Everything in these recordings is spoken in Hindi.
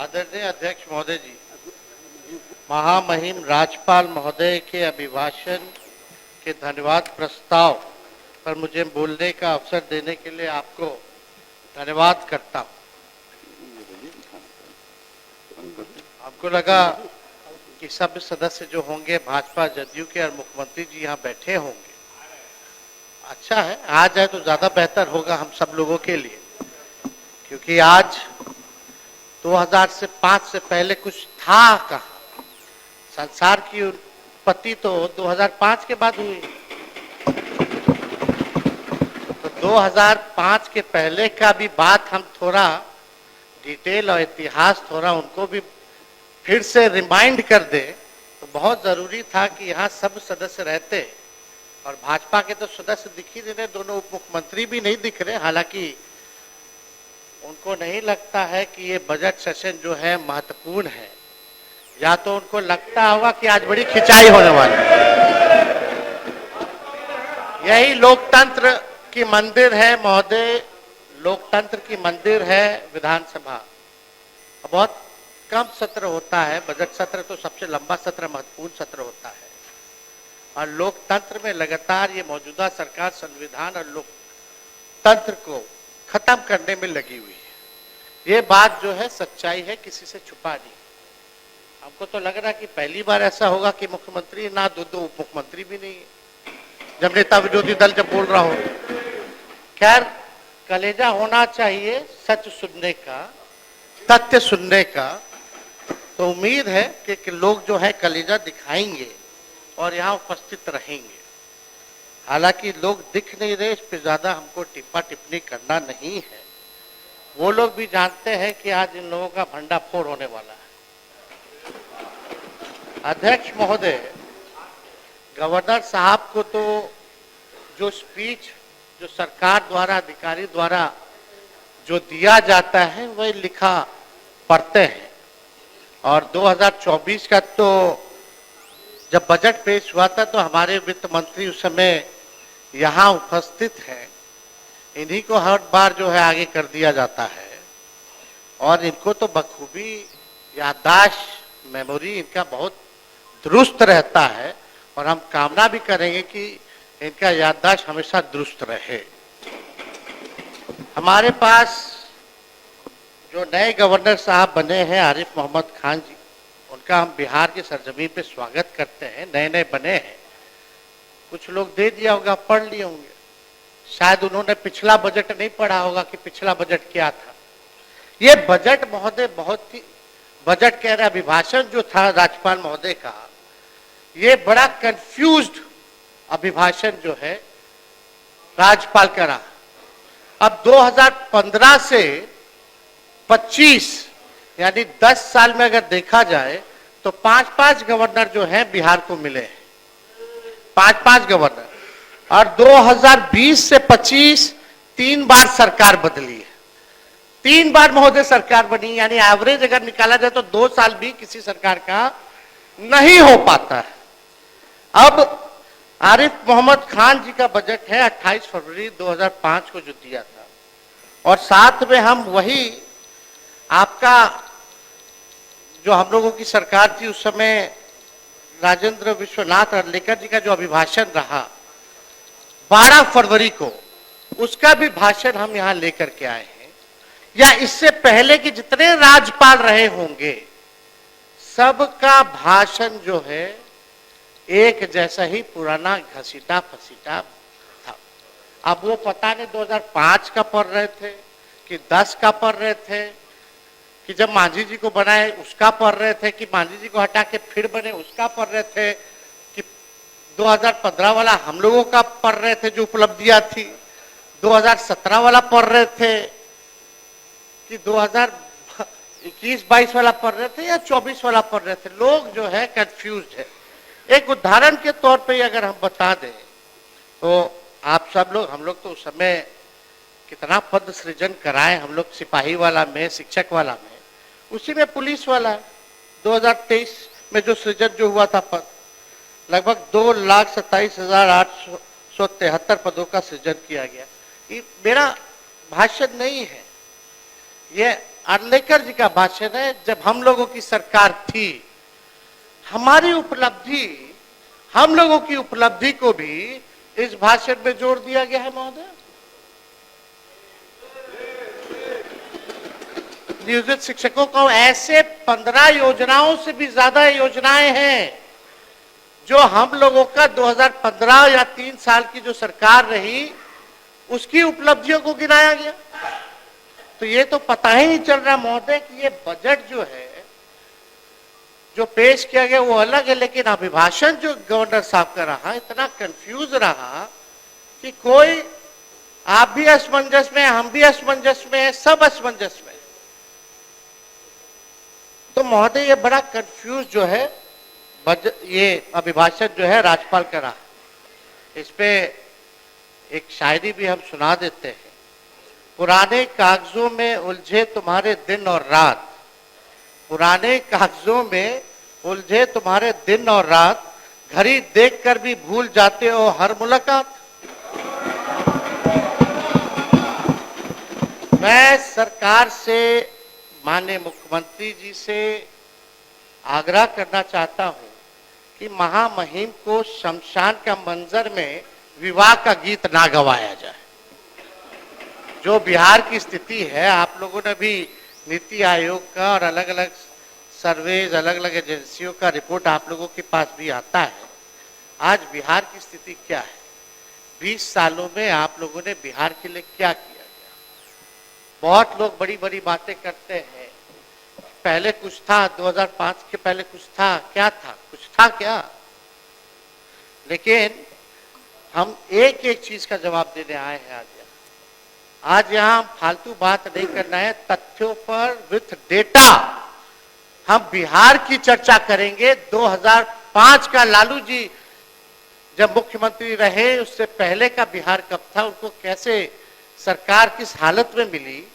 आदरणीय अध्यक्ष महोदय जी, महामहिम राज्यपाल महोदय के अभिभाषण के धन्यवाद प्रस्ताव पर मुझे बोलने का अवसर देने के लिए आपको धन्यवाद करता हूँ। हमको लगा कि सब सदस्य जो होंगे भाजपा जदयू के और मुख्यमंत्री जी यहाँ बैठे होंगे। अच्छा है, आ जाए तो ज्यादा बेहतर होगा हम सब लोगों के लिए, क्योंकि आज 2005 से पहले कुछ था कहाँ। संसार की उत्पत्ति तो 2005 के बाद हुई, तो 2005 के पहले का भी बात हम थोड़ा डिटेल और इतिहास थोड़ा उनको भी फिर से रिमाइंड कर दे तो बहुत जरूरी था कि यहाँ सब सदस्य रहते। और भाजपा के तो सदस्य दिख ही नहीं रहे, दोनों उप मुख्यमंत्री भी नहीं दिख रहे। हालांकि उनको नहीं लगता है कि ये बजट सेशन जो है महत्वपूर्ण है, या तो उनको लगता होगा कि आज बड़ी खिंचाई होने वाली है। यही लोकतंत्र की मंदिर है महोदय, लोकतंत्र की मंदिर है विधानसभा। बहुत कम सत्र होता है, बजट सत्र तो सबसे लंबा सत्र महत्वपूर्ण सत्र होता है, और लोकतंत्र में लगातार ये मौजूदा सरकार संविधान और लोकतंत्र को खत्म करने में लगी हुई है। ये बात जो है सच्चाई है, किसी से छुपा नहीं। हमको तो लग रहा है कि पहली बार ऐसा होगा कि मुख्यमंत्री ना दो उप मुख्यमंत्री भी नहीं है, जब नेता विरोधी दल जब बोल रहा हो। खैर, कलेजा होना चाहिए सच सुनने का, तथ्य सुनने का। तो उम्मीद है कि लोग जो है कलेजा दिखाएंगे और यहाँ उपस्थित रहेंगे। हालांकि लोग दिख नहीं रहे, इस पर ज्यादा हमको टिप्पा टिप्पणी करना नहीं है। वो लोग भी जानते हैं कि आज इन लोगों का भंडाफोड़ होने वाला है। अध्यक्ष महोदय, गवर्नर साहब को तो जो स्पीच जो सरकार द्वारा अधिकारी द्वारा जो दिया जाता है वही लिखा पढ़ते हैं। और 2024 का तो जब बजट पेश हुआ था तो हमारे वित्त मंत्री उस समय यहाँ उपस्थित हैं। इन्हीं को हर बार जो है आगे कर दिया जाता है, और इनको तो बखूबी याददाश्त मेमोरी इनका बहुत दुरुस्त रहता है, और हम कामना भी करेंगे कि इनका याददाश्त हमेशा दुरुस्त रहे। हमारे पास जो नए गवर्नर साहब बने हैं आरिफ मोहम्मद खान जी, उनका हम बिहार की सरजमीन पे स्वागत करते हैं। नए नए बने हैं, कुछ लोग दे दिया होगा, पढ़ लिए होंगे, शायद उन्होंने पिछला बजट नहीं पढ़ा होगा कि पिछला बजट क्या था। ये बजट महोदय बहुत ही, बजट कह रहे अभिभाषण जो था राज्यपाल महोदय का, ये बड़ा कंफ्यूज्ड अभिभाषण जो है राज्यपाल का रहा। अब 2015 से 25 यानी 10 साल में अगर देखा जाए तो 5-5 गवर्नर जो हैं बिहार को मिले हैं, 5-5 गवर्नर। और 2020 से 25 3 बार सरकार बदली है, 3 बार महोदय सरकार बनी, यानी एवरेज अगर निकाला जाए तो 2 साल भी किसी सरकार का नहीं हो पाता है। अब आरिफ मोहम्मद खान जी का बजट है 28 फरवरी 2005 को जो दिया था, और साथ में हम वही आपका जो हम लोगों की सरकार थी उस समय राजेंद्र विश्वनाथ अर्लेकर जी का जो अभिभाषण रहा 12 फरवरी को, उसका भी भाषण हम यहाँ लेकर के आए हैं। या इससे पहले कि जितने राज्यपाल रहे होंगे सबका भाषण जो है एक जैसा ही पुराना घसीटा फसीटा था। अब वो पता नहीं 2005 का पढ़ रहे थे कि 10 का पढ़ रहे थे, कि जब मांझी जी को बनाए उसका पढ़ रहे थे, कि मांझी जी को हटा के फिर बने उसका पढ़ रहे थे, कि 2015 वाला हम लोगों का पढ़ रहे थे जो उपलब्धियां थी, 2017 वाला पढ़ रहे थे, कि 2021-22 वाला पढ़ रहे थे या 24 वाला पढ़ रहे थे। लोग जो है कंफ्यूज्ड है। एक उदाहरण के तौर पे अगर हम बता दें तो आप सब लोग, हम लोग तो उस समय कितना पद सृजन कराए हम लोग, सिपाही वाला में, शिक्षक वाला में, उसी में पुलिस वाला 2023 में जो सृजन जो हुआ था पद, लगभग 2,27,873 पदों का सृजन किया गया। ये मेरा भाषण नहीं है, ये अर्लेकर जी का भाषण है, जब हम लोगों की सरकार थी, हमारी उपलब्धि, हम लोगों की उपलब्धि को भी इस भाषण में जोड़ दिया गया है महोदय। नियोजित शिक्षकों को ऐसे 15 योजनाओं से भी ज्यादा योजनाएं हैं जो हम लोगों का 2015 या 3 साल की जो सरकार रही उसकी उपलब्धियों को गिनाया गया। तो ये तो पता ही नहीं चल रहा महोदय कि ये बजट जो है, जो पेश किया गया वो अलग है, लेकिन अभिभाषण जो गवर्नर साहब का रहा इतना कंफ्यूज रहा कि कोई, आप भी असमंजस में, हम भी असमंजस में है, सब असमंजस में। तो महोदय ये बड़ा कंफ्यूज जो है ये अभिभाषण जो है राज्यपाल का रहा। इस पे एक शायरी भी हम सुना देते हैं। पुराने कागजों में उलझे तुम्हारे दिन और रात, पुराने कागजों में उलझे तुम्हारे दिन और रात, घड़ी देखकर भी भूल जाते हो हर मुलाकात। मैं सरकार से, माननीय मुख्यमंत्री जी से आग्रह करना चाहता हूं कि महामहिम को शमशान का मंजर में विवाह का गीत ना गवाया जाए। जो बिहार की स्थिति है, आप लोगों ने भी नीति आयोग का और अलग अलग सर्वेज, अलग अलग एजेंसियों का रिपोर्ट आप लोगों के पास भी आता है। आज बिहार की स्थिति क्या है, 20 सालों में आप लोगों ने बिहार के लिए क्या किया गया। बहुत लोग बड़ी बड़ी बातें करते हैं, पहले कुछ था, 2005 के पहले कुछ था, क्या था, कुछ था क्या। लेकिन हम एक एक चीज का जवाब देने आए हैं आज यहाँ फालतू बात नहीं करना है, तथ्यों पर विथ डेटा हम बिहार की चर्चा करेंगे। 2005 का लालू जी जब मुख्यमंत्री रहे, उससे पहले का बिहार कब था, उनको कैसे सरकार किस हालत में मिली,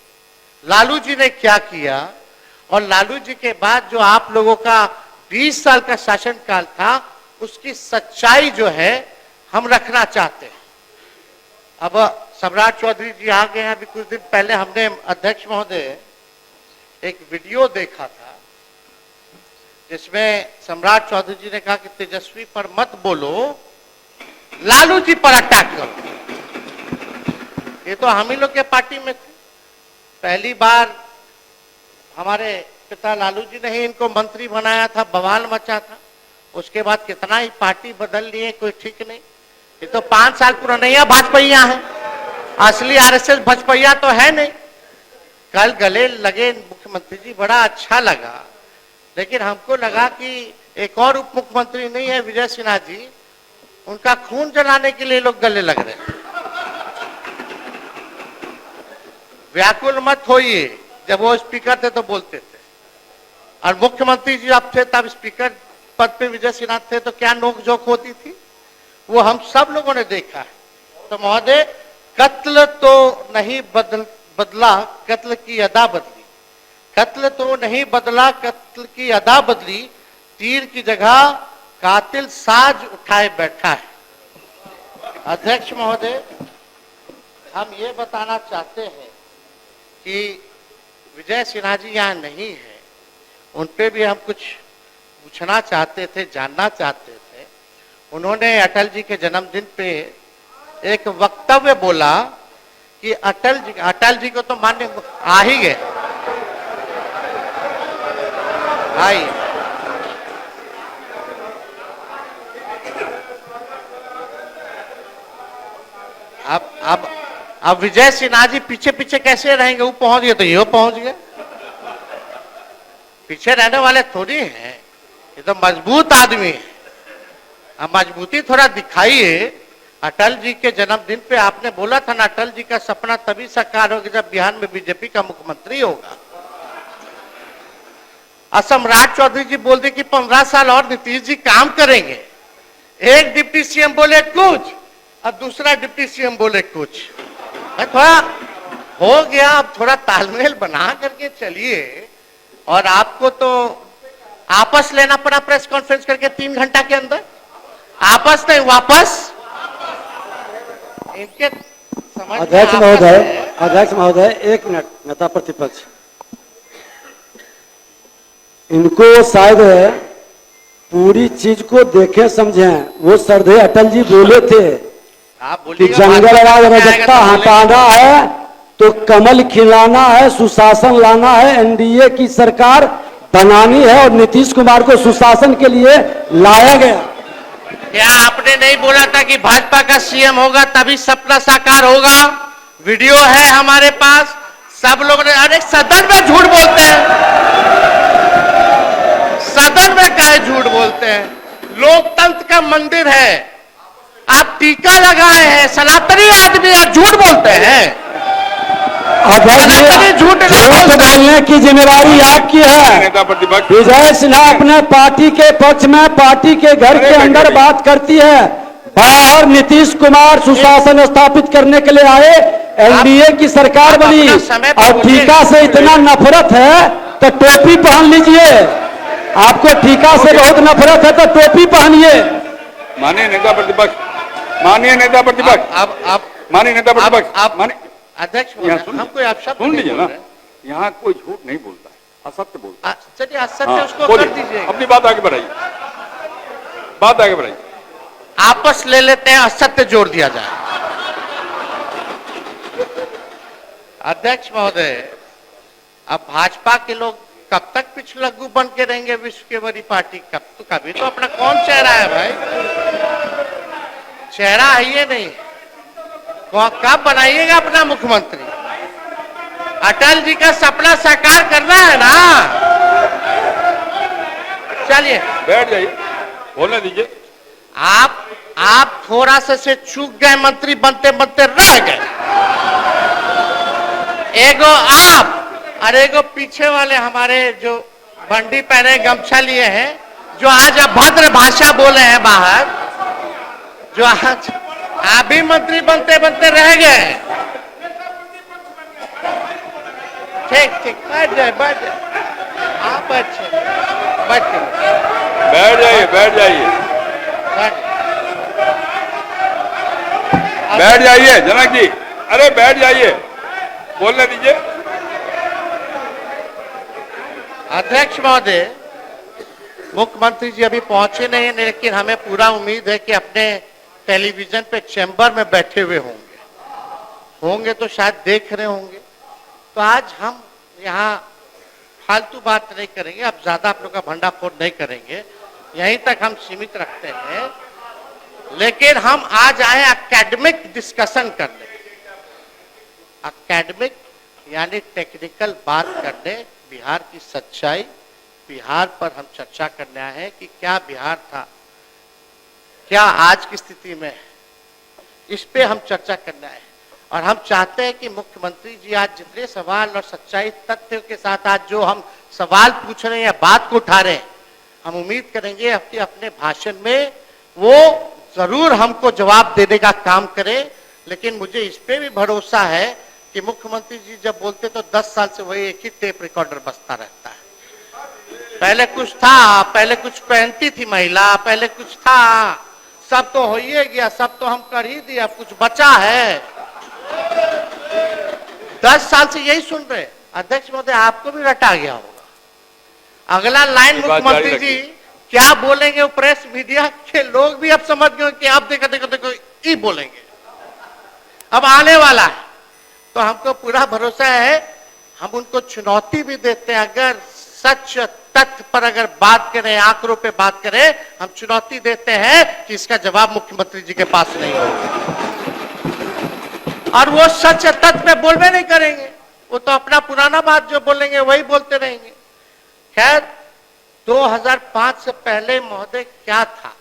लालू जी ने क्या किया, और लालू जी के बाद जो आप लोगों का 20 साल का शासनकाल था, उसकी सच्चाई जो है हम रखना चाहते हैं। अब सम्राट चौधरी जी आ गए हैं। अभी कुछ दिन पहले हमने, अध्यक्ष महोदय, एक वीडियो देखा था जिसमें सम्राट चौधरी जी ने कहा कि तेजस्वी पर मत बोलो, लालू जी पर अटैक करो। ये तो हम ही लोग के पार्टी में थे। पहली बार हमारे पिता लालू जी ने ही इनको मंत्री बनाया था, बवाल मचा था। उसके बाद कितना ही पार्टी बदल लिए, कोई ठीक नहीं। ये तो 5 साल पुराना भाजपा है, असली आरएसएस भाजपा तो है नहीं। कल गले लगे मुख्यमंत्री जी, बड़ा अच्छा लगा, लेकिन हमको लगा कि एक और उप मुख्यमंत्री नहीं है विजय सिन्हा जी, उनका खून जलाने के लिए लोग गले लग रहे हैं। व्याकुल मत होइए, जब वो स्पीकर थे तो बोलते थे, और मुख्यमंत्री जी अब थे तब स्पीकर पद पे विजय सिन्हा थे, तो क्या नोकझोंक होती थी, वो हम सब लोगों ने देखा है। तो महोदय, कत्ल तो नहीं बदला, कत्ल की अदा बदली। कत्ल तो नहीं बदला, कत्ल की अदा बदली। तीर की जगह कातिल साज उठाए बैठा है। अध्यक्ष महोदय, हम ये बताना चाहते हैं कि विजय सिन्हा जी यहाँ नहीं है, उन पे भी हम कुछ पूछना चाहते थे, जानना चाहते थे। उन्होंने अटल जी के जन्मदिन पे एक वक्तव्य बोला कि अटल जी को तो मान्य आ ही गए। आइए, अब विजय सिन्हा जी पीछे पीछे कैसे रहेंगे, वो पहुंच गए तो ये पहुंच गए। पीछे रहने वाले थोड़ी हैं, ये तो मजबूत आदमी है। अब मजबूती थोड़ा दिखाइए। अटल जी के जन्मदिन पे आपने बोला था ना, अटल जी का सपना तभी साकार होगा जब बिहार में बीजेपी का मुख्यमंत्री होगा। सम्राट चौधरी जी बोल दे कि 15 साल और नीतीश जी काम करेंगे। एक डिप्टी सीएम बोले कुछ और दूसरा डिप्टी सीएम बोले कुछ। थोड़ा हो गया, अब थोड़ा तालमेल बना करके चलिए। और आपको तो आपस लेना पड़ा प्रेस कॉन्फ्रेंस करके 3 घंटा के अंदर, आपस नहीं वापस। अध्यक्ष महोदय, एक मिनट, नेता प्रतिपक्ष, इनको शायद पूरी चीज को देखे समझें। वो श्रद्धेय अटल जी बोले थे आप कि बोलिएगा, जंगल राज अराजकता हटाना है तो कमल खिलाना है, सुशासन लाना है, एनडीए की सरकार बनानी है, और नीतीश कुमार को सुशासन के लिए लाया गया। क्या आपने नहीं बोला था कि भाजपा का सीएम होगा तभी सपना साकार होगा? वीडियो है हमारे पास, सब लोग ने। अरे सदन में झूठ बोलते हैं, सदन में काहे झूठ बोलते हैं? लोकतंत्र का मंदिर है, आप टीका लगाए हैं, सनातनी आदमी और झूठ बोलते हैं। झूठ बोलने की जिम्मेवारी आपकी है। विजय सिन्हा अपने पार्टी के पक्ष में पार्टी के घर के अंदर बात करती है, बाहर नीतीश कुमार सुशासन स्थापित करने के लिए आए, एनडीए की सरकार बनी, और टीका से इतना नफरत है तो टोपी पहन लीजिए। आपको टीका से बहुत नफरत है तो टोपी पहनिए। माननीय नेता प्रतिपक्ष, माननीय नेता प्रतिपक्ष, आप माननीय नेता प्रतिपक्ष, आप अध्यक्ष हमको आप शब्द सुन लीजिए ना, यहाँ कोई झूठ नहीं बोलता है, असत्य बोलता है। चलिए असत्य उसको कर दीजिए, अपनी बात आगे बढ़ाइए, बात आगे बढ़ाइए। आपस ले लेते हैं, असत्य जोड़ दिया जाए। अध्यक्ष महोदय, अब भाजपा के लोग कब तक पिछलग्गू बन के रहेंगे विश्व के बड़ी पार्टी? कभी तो अपना कौन चेहरा है भाई? चेहरा है ये नहीं, कब बनाइएगा अपना मुख्यमंत्री? अटल जी का सपना साकार करना है ना। चलिए बैठ जाइए, बोलने दीजिए। आप थोड़ा से चूक गए, मंत्री बनते बनते रह गए। एगो आप और एगो पीछे वाले हमारे जो बंडी पहने गमछा लिए हैं, जो आज अभद्र भाषा बोले हैं बाहर, जो आज आप भी मंत्री बनते बनते रह गए। ठीक ठीक, बैठ जाए, बैठ जाए, आप अच्छे बैठ जाइए, बैठ जाइए, बैठ जाइए जनक जी, अरे बैठ जाइए, बोलने दीजिए। अध्यक्ष महोदय, मुख्यमंत्री जी अभी पहुंचे नहीं है, लेकिन हमें पूरा उम्मीद है कि अपने टेलीविजन पे चैम्बर में बैठे हुए होंगे तो शायद देख रहे होंगे। तो आज हम यहाँ फालतू बात नहीं करेंगे, अब ज्यादा आप लोग का भंडाफोड़ नहीं करेंगे, यहीं तक हम सीमित रखते हैं। लेकिन हम आज आए एकेडमिक डिस्कशन करने, एकेडमिक यानी टेक्निकल बात करने, बिहार की सच्चाई, बिहार पर हम चर्चा करने आए हैं कि क्या बिहार था, क्या आज की स्थिति में है, इस पे हम चर्चा करना है। और हम चाहते हैं कि मुख्यमंत्री जी आज जितने सवाल और सच्चाई तथ्यों के साथ आज जो हम सवाल पूछ रहे हैं, बात को उठा रहे हैं, हम उम्मीद करेंगे अपने भाषण में वो जरूर हमको जवाब देने का काम करें। लेकिन मुझे इस पे भी भरोसा है कि मुख्यमंत्री जी जब बोलते तो 10 साल से वही एक ही टेप रिकॉर्डर बजता रहता है। पहले कुछ था, पहले कुछ पहनती थी महिला, पहले कुछ था, सब तो हो ही गया, सब तो हम कर ही दिया, कुछ बचा है। 10 साल से यही सुन रहे। अध्यक्ष महोदय, आपको भी रटा गया होगा। अगला लाइन मुख्यमंत्री जी क्या बोलेंगे, वो प्रेस मीडिया के लोग भी अब समझ गए कि आप देखो देखो देखो ये बोलेंगे, अब आने वाला है। तो हमको पूरा भरोसा है, हम उनको चुनौती भी देते हैं। अगर सच तथ्य पर अगर बात करें, आंकड़ों पे बात करें, हम चुनौती देते हैं कि इसका जवाब मुख्यमंत्री जी के पास नहीं होगा। और वो सच तथ्य पे बोलवे नहीं करेंगे, वो तो अपना पुराना बात जो बोलेंगे वही बोलते रहेंगे। खैर, 2005 से पहले महोदय क्या था?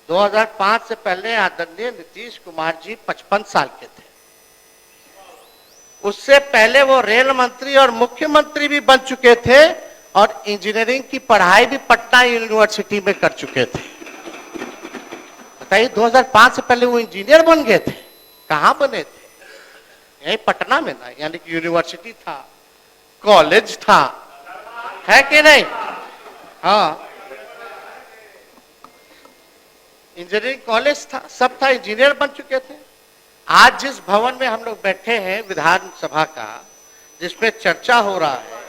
2005 से पहले आदरणीय नीतीश कुमार जी 55 साल के थे। उससे पहले वो रेल मंत्री और मुख्यमंत्री भी बन चुके थे और इंजीनियरिंग की पढ़ाई भी पटना यूनिवर्सिटी में कर चुके थे। बताइए, 2005 से पहले वो इंजीनियर बन गए थे। कहां बने थे? यही पटना में ना, यानी कि यूनिवर्सिटी था, कॉलेज था, है कि नहीं? हाँ, इंजीनियरिंग कॉलेज था, सब था, इंजीनियर बन चुके थे। आज जिस भवन में हम लोग बैठे हैं विधानसभा का, जिसमें चर्चा हो रहा है,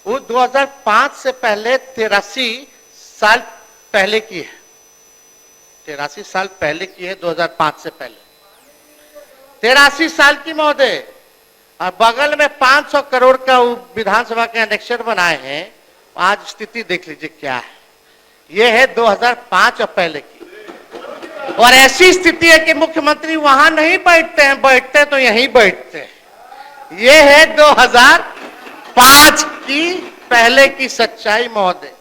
वो 2005 से पहले 83 साल पहले की है, 83 साल पहले की है, 2005 से पहले 83 साल की महोदय। और बगल में 500 करोड़ का विधानसभा के एनेक्सर बनाए हैं। आज स्थिति देख लीजिए क्या है। ये है 2005 और पहले की। और ऐसी स्थिति है कि मुख्यमंत्री वहां नहीं बैठते हैं, बैठते तो यहीं बैठते हैं। ये है 2005 की पहले की सच्चाई महोदय।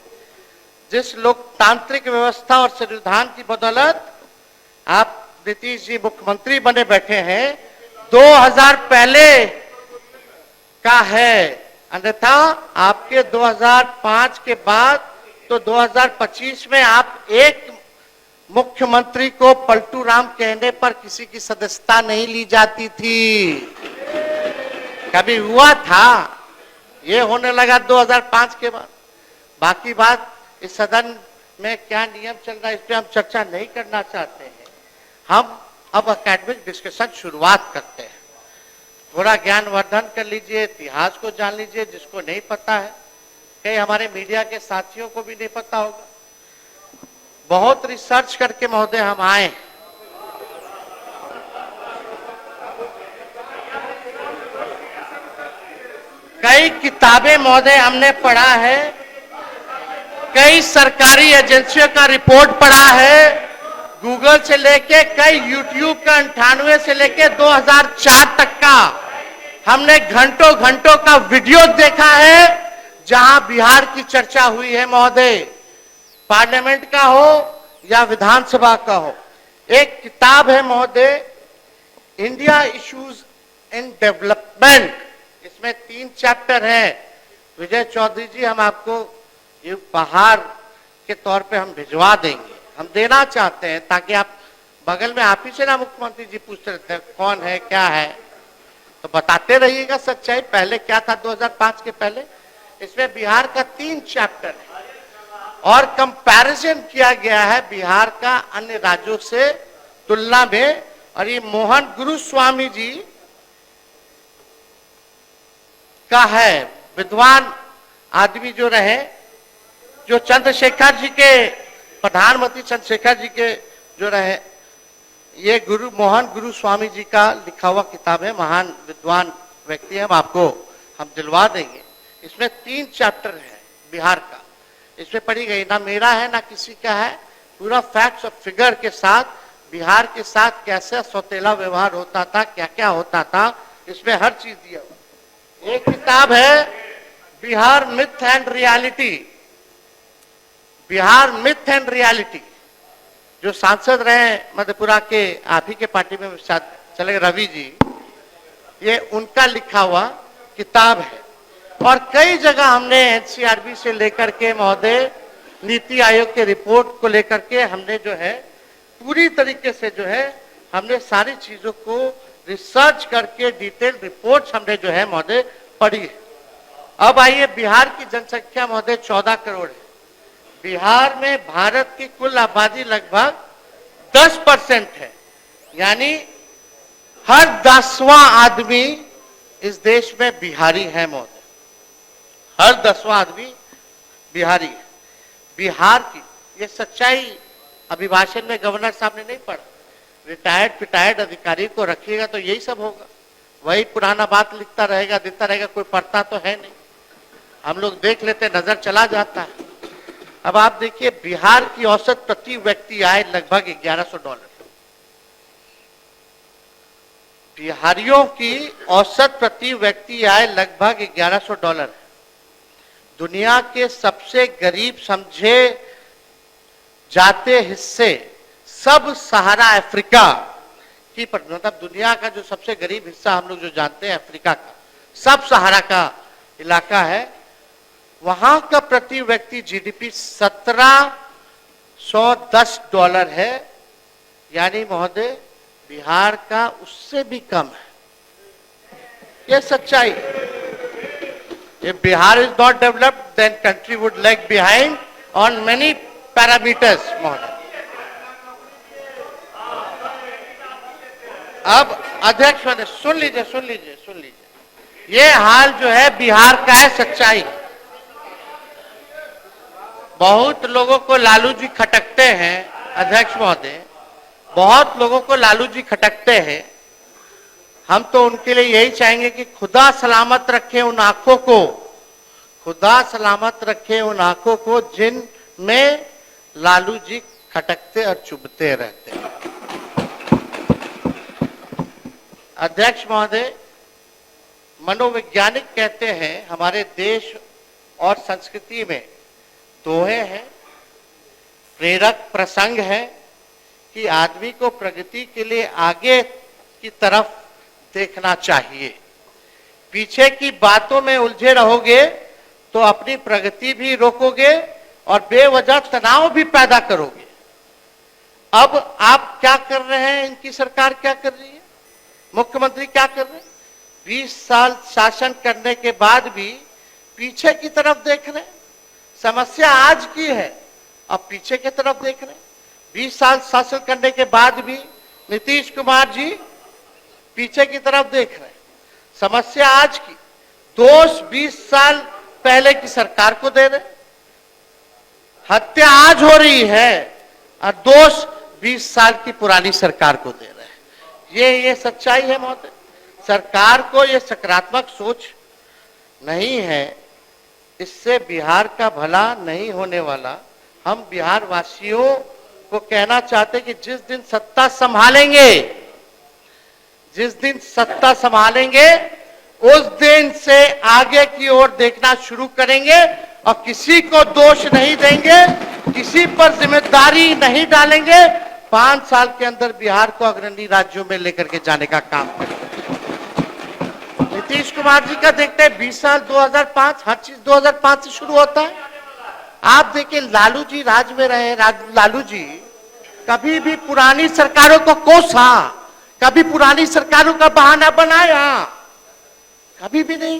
जिस लोकतांत्रिक व्यवस्था और संविधान की बदौलत आप नीतीश जी मुख्यमंत्री बने बैठे हैं, 2000 पहले का है। अन्यथा आपके 2005 के बाद तो 2025 में आप एक मुख्यमंत्री को पलटू राम कहने पर किसी की सदस्यता नहीं ली जाती थी। कभी हुआ था? ये होने लगा 2005 के बाद। बाकी बात इस सदन में क्या नियम चल रहा है इस पे हम चर्चा नहीं करना चाहते हैं। हम अब एकेडमिक डिस्कशन शुरुआत करते हैं। थोड़ा ज्ञानवर्धन कर लीजिए, इतिहास को जान लीजिए जिसको नहीं पता है। कई हमारे मीडिया के साथियों को भी नहीं पता होगा। बहुत रिसर्च करके महोदय हम आए। कई किताबें महोदय हमने पढ़ा है, कई सरकारी एजेंसियों का रिपोर्ट पढ़ा है, गूगल से लेके कई यूट्यूब का 98 से लेके 2004 तक का हमने घंटों घंटों का वीडियो देखा है जहां बिहार की चर्चा हुई है महोदय। पार्लियामेंट का हो या विधानसभा का हो। एक किताब है महोदय, इंडिया इश्यूज इन डेवलपमेंट। इसमें 3 चैप्टर हैं। विजय चौधरी जी, हम आपको ये उपहार के तौर पे हम भिजवा देंगे, हम देना चाहते हैं ताकि आप बगल में आप ही से ना मुख्यमंत्री जी पूछते रहते हैं कौन है क्या है, तो बताते रहिएगा सच्चाई पहले क्या था 2005 के पहले। इसमें बिहार का 3 चैप्टर है और कंपैरिजन किया गया है बिहार का अन्य राज्यों से तुलना में। और ये मोहन गुरुस्वामी जी का है, विद्वान आदमी जो रहे, जो चंद्रशेखर जी के प्रधानमंत्री चंद्रशेखर जी के जो रहे, ये मोहन गुरुस्वामी जी का लिखा हुआ किताब है। महान विद्वान व्यक्ति हम आपको हम दिलवा देंगे। इसमें 3 चैप्टर है बिहार का। इसमें पढ़ी गई, ना मेरा है ना किसी का है, पूरा फैक्ट्स और फिगर के साथ बिहार के साथ कैसे सौतेला व्यवहार होता था, क्या क्या होता था, इसमें हर चीज दिया हुआ। एक किताब है Bihar myth and reality. Bihar myth and reality, जो सांसद रहे मधेपुरा के, आप ही के पार्टी में चले रवि जी, ये उनका लिखा हुआ किताब है। और कई जगह हमने एनसीआरबी से लेकर के महोदय नीति आयोग के रिपोर्ट को लेकर के हमने जो है पूरी तरीके से जो है हमने सारी चीजों को रिसर्च करके डिटेल रिपोर्ट्स हमने जो है महोदय पढ़ी है। अब आइए, बिहार की जनसंख्या महोदय 14 करोड़ है। बिहार में भारत की कुल आबादी लगभग 10% है, यानी हर 10वां आदमी इस देश में बिहारी है महोदय। हर 10वां आदमी बिहारी है। बिहार की ये सच्चाई अभिभाषण में गवर्नर साहब ने नहीं पढ़ा। रिटायर्ड अधिकारी को रखिएगा तो यही सब होगा, वही पुराना बात लिखता रहेगा, देता रहेगा, कोई पढ़ता तो है नहीं। हम लोग देख लेते, नजर चला जाता है। अब आप देखिए, बिहार की औसत प्रति व्यक्ति आय लगभग $1100। बिहारियों की औसत प्रति व्यक्ति आय लगभग $1100 है। दुनिया के सबसे गरीब समझे जाते हिस्से सब सहारा अफ्रीका की, मतलब दुनिया का जो सबसे गरीब हिस्सा हम लोग जो जानते हैं अफ्रीका का, सब सहारा का इलाका है। वहां का प्रति व्यक्ति जीडीपी $1710 है, यानी महोदय बिहार का उससे भी कम है। यह सच्चाई। If Bihar is not developed, then country would lag behind on many parameters, महोदय। अब अध्यक्ष महोदय सुन लीजिए। ये हाल जो है बिहार का है, सच्चाई। बहुत लोगों को लालू जी खटकते हैं अध्यक्ष महोदय, बहुत लोगों को लालू जी खटकते हैं। हम तो उनके लिए यही चाहेंगे कि खुदा सलामत रखे उन आंखों को, खुदा सलामत रखे उन आंखों को जिनमें लालू जी खटकते और चुभते रहते हैं। अध्यक्ष महोदय, मनोवैज्ञानिक कहते हैं हमारे देश और संस्कृति में दोहे हैं, प्रेरक प्रसंग है कि आदमी को प्रगति के लिए आगे की तरफ देखना चाहिए। पीछे की बातों में उलझे रहोगे तो अपनी प्रगति भी रोकोगे और बेवजह तनाव भी पैदा करोगे। अब आप क्या कर रहे हैं, इनकी सरकार क्या कर रही है, मुख्यमंत्री क्या कर रहे हैं? 20 साल शासन करने के बाद भी पीछे की तरफ देख रहे हैं। समस्या आज की है, अब पीछे की तरफ देख रहे हैं। 20 साल शासन करने के बाद भी नीतीश कुमार जी पीछे की तरफ देख रहे हैं। समस्या आज की, दोष 20 साल पहले की सरकार को दे रहे हैं। हत्या आज हो रही है और दोष 20 साल की पुरानी सरकार को दे रहे हैं। ये सच्चाई है महोदय। सरकार को ये सकारात्मक सोच नहीं है, इससे बिहार का भला नहीं होने वाला। हम बिहार वासियों को कहना चाहते कि जिस दिन सत्ता संभालेंगे, जिस दिन सत्ता संभालेंगे उस दिन से आगे की ओर देखना शुरू करेंगे और किसी को दोष नहीं देंगे, किसी पर जिम्मेदारी नहीं डालेंगे। 5 साल के अंदर बिहार को अग्रणी राज्यों में लेकर के जाने का काम करेंगे। नीतीश कुमार जी का देखते हैं 20 साल 2005, हर चीज 2005 से शुरू होता है। आप देखिए लालू जी राज में रहे, लालू जी कभी भी पुरानी सरकारों को कोसा, कभी पुरानी सरकारों का बहाना बनाया, कभी भी नहीं।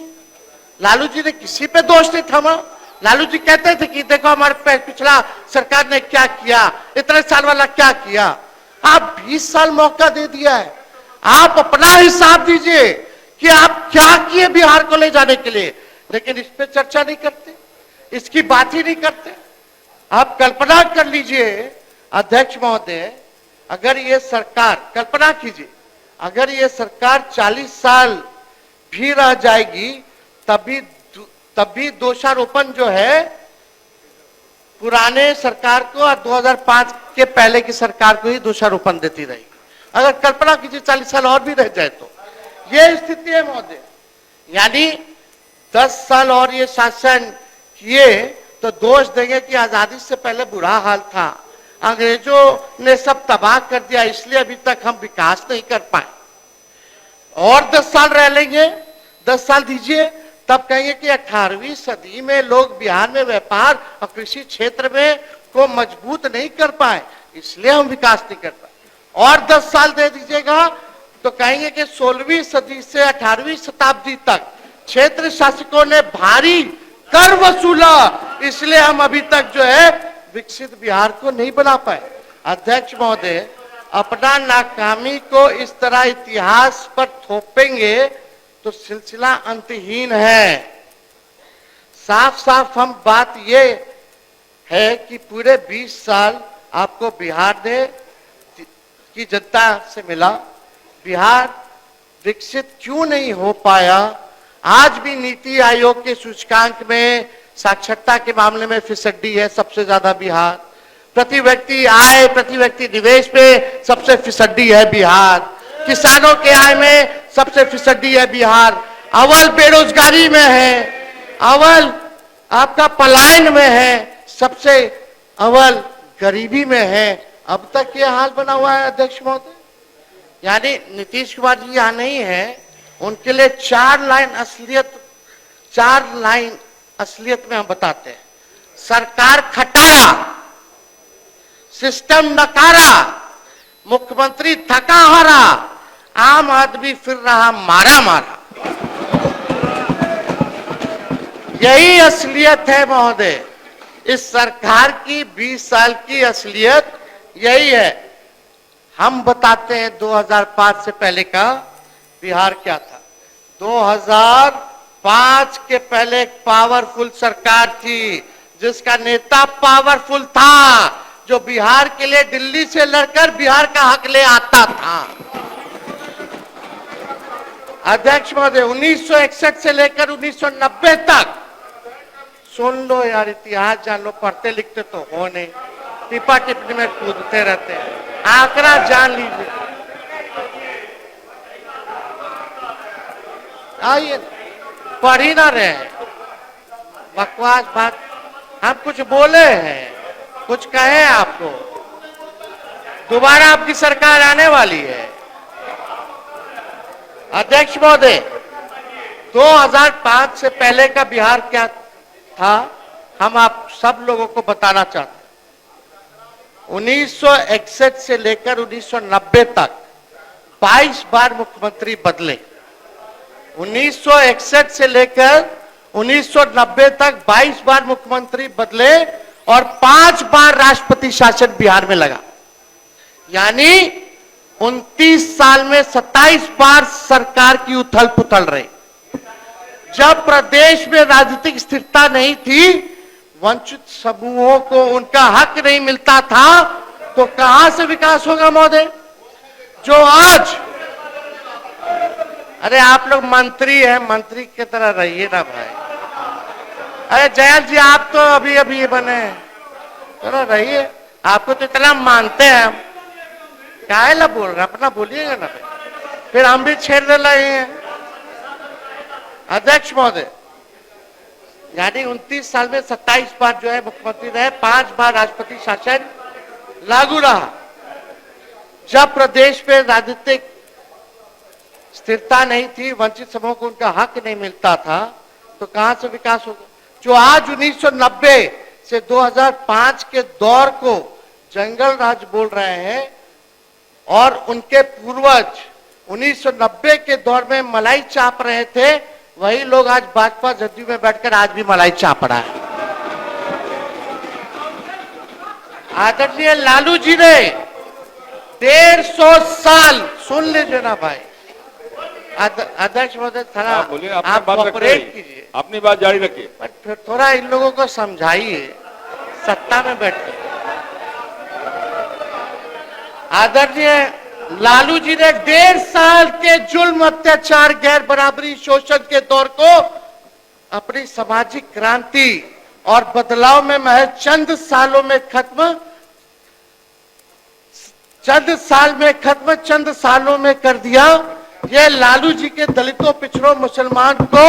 लालू जी ने किसी पे दोष नहीं थमा। लालू जी कहते थे कि देखो हमारे पिछला सरकार ने क्या किया, इतने साल वाला क्या किया। आप 20 साल मौका दे दिया है, आप अपना हिसाब दीजिए कि आप क्या किए बिहार को ले जाने के लिए, लेकिन इस पे चर्चा नहीं करते, इसकी बात ही नहीं करते। आप कल्पना कर लीजिए अध्यक्ष महोदय, अगर ये सरकार, कल्पना कीजिए अगर ये सरकार 40 साल भी रह जाएगी तब भी दोषारोपण जो है पुराने सरकार को और 2005 के पहले की सरकार को ही दोषारोपण देती रहेगी। अगर कल्पना कीजिए 40 साल और भी रह जाए तो ये स्थिति है महोदय। यानी 10 साल और ये शासन किए तो दोष देंगे कि आजादी से पहले बुरा हाल था, अंग्रेजों ने सब तबाह कर दिया, इसलिए अभी तक हम विकास नहीं कर पाए। और 10 साल रह लेंगे, 10 साल दीजिए, तब कहेंगे कि 18वीं सदी में लोग बिहार में व्यापार और कृषि क्षेत्र में को मजबूत नहीं कर पाए, इसलिए हम विकास नहीं कर पाए। और 10 साल दे दीजिएगा तो कहेंगे कि 16वीं सदी से 18वीं शताब्दी तक क्षेत्र शासकों ने भारी कर वसूला, इसलिए हम अभी तक जो है विकसित बिहार को नहीं बना पाए। अध्यक्ष महोदय, अपना नाकामी को इस तरह इतिहास पर थोपेंगे तो सिलसिला अंतहीन है। साफ साफ हम बात ये है कि पूरे 20 साल आपको बिहार ने की जनता से मिला, बिहार विकसित क्यों नहीं हो पाया? आज भी नीति आयोग के सूचकांक में साक्षरता के मामले में फिसड्डी है सबसे ज्यादा बिहार। प्रति व्यक्ति आय, प्रति व्यक्ति निवेश में सबसे फिसड्डी है बिहार। किसानों के आय में सबसे फिसड्डी है बिहार। अव्वल बेरोजगारी में है, अव्वल आपका पलायन में है, सबसे अव्वल गरीबी में है। अब तक ये हाल बना हुआ है अध्यक्ष महोदय। यानी नीतीश कुमार जी यहाँ नहीं है, उनके लिए 4 लाइन असलियत में हम बताते हैं। सरकार खटारा, सिस्टम नकारा, मुख्यमंत्री थका हारा, आम आदमी फिर रहा मारा मारा। यही असलियत है महोदय, इस सरकार की 20 साल की असलियत यही है। हम बताते हैं 2005 से पहले का बिहार क्या था। 2005 के पहले एक पावरफुल सरकार थी जिसका नेता पावरफुल था, जो बिहार के लिए दिल्ली से लड़कर बिहार का हक ले आता था। अध्यक्ष महोदय, 1961 से लेकर 1990 तक, सुन लो यार, इतिहास जान लो, पढ़ते लिखते तो हो नहीं, टिपा टिप्पणी में कूदते रहते हैं, आंकड़ा जान लीजिए। आइए, पढ़ ही ना रहे हैं, बकवास बात। हम कुछ बोले हैं, कुछ कहे आपको, दोबारा आपकी सरकार आने वाली है। अध्यक्ष महोदय, 2005 से पहले का बिहार क्या था, हम आप सब लोगों को बताना चाहते हैं। 1961 से लेकर 1990 तक 22 बार मुख्यमंत्री बदले। 1961 से लेकर 1990 तक 22 बार मुख्यमंत्री बदले और 5 बार राष्ट्रपति शासन बिहार में लगा। यानी 29 साल में 27 बार सरकार की उथल पुथल रही। जब प्रदेश में राजनीतिक स्थिरता नहीं थी, वंचित समूहों को उनका हक नहीं मिलता था, तो कहां से विकास होगा महोदय? जो आज, अरे आप लोग मंत्री हैं, मंत्री की तरह रहिए ना भाई। अरे जयंत जी, आप तो अभी अभी बने, चलो रहिए, आपको तो इतना मानते हैं हम, काहे ला बोल रहे, अपना बोलिएगा ना, फिर हम भी छेड़ रहे हैं। अध्यक्ष महोदय, यानी 29 साल में 27 बार जो है मुख्यमंत्री रहे, 5 बार राष्ट्रपति शासन लागू रहा। जब प्रदेश में राजनीतिक स्थिरता नहीं थी, वंचित समूह को उनका हक नहीं मिलता था, तो कहां से विकास होगा? जो आज 1990 से 2005 के दौर को जंगल राज बोल रहे हैं, और उनके पूर्वज 1990 के दौर में मलाई चाप रहे थे, वही लोग आज भाजपा जदयू में बैठकर आज भी मलाई चाप रहा है। आदरणीय लालू जी ने 150 साल, सुन लीजिए ना भाई, अध्यक्ष महोदय, थोड़ा आप कोऑपरेट कीजिए, अपनी बात जारी रखिए, पर फिर थोड़ा इन लोगों को समझाइए, सत्ता में बैठे। आदरणीय लालू जी ने 1.5 साल के जुल्म, अत्याचार, गैर बराबरी, शोषण के दौर को अपनी सामाजिक क्रांति और बदलाव में महज चंद साल में खत्म, चंद सालों में कर दिया। यह लालू जी के दलितों, पिछड़ों, मुसलमान को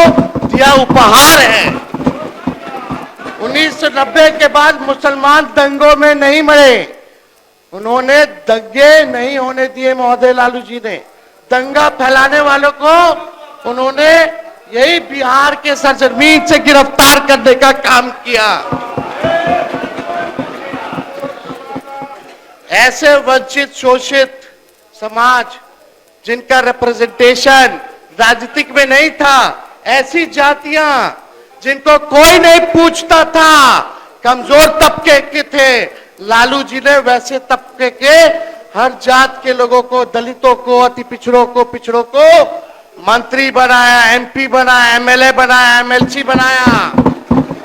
दिया उपहार है। 1990 के बाद मुसलमान दंगों में नहीं मरे, उन्होंने दंगे नहीं होने दिए महोदय। लालू जी ने दंगा फैलाने वालों को उन्होंने यही बिहार के सरजमीन से गिरफ्तार करने का काम किया। ऐसे वंचित, शोषित समाज जिनका रिप्रेजेंटेशन राजनीतिक में नहीं था, ऐसी जातियां जिनको कोई नहीं पूछता था, कमजोर तबके के थे, लालू जी ने वैसे तबके के हर जात के लोगों को, दलितों को, अति पिछड़ों को मंत्री बनाया, एमपी बनाया, एमएलए बनाया, एमएलसी बनाया,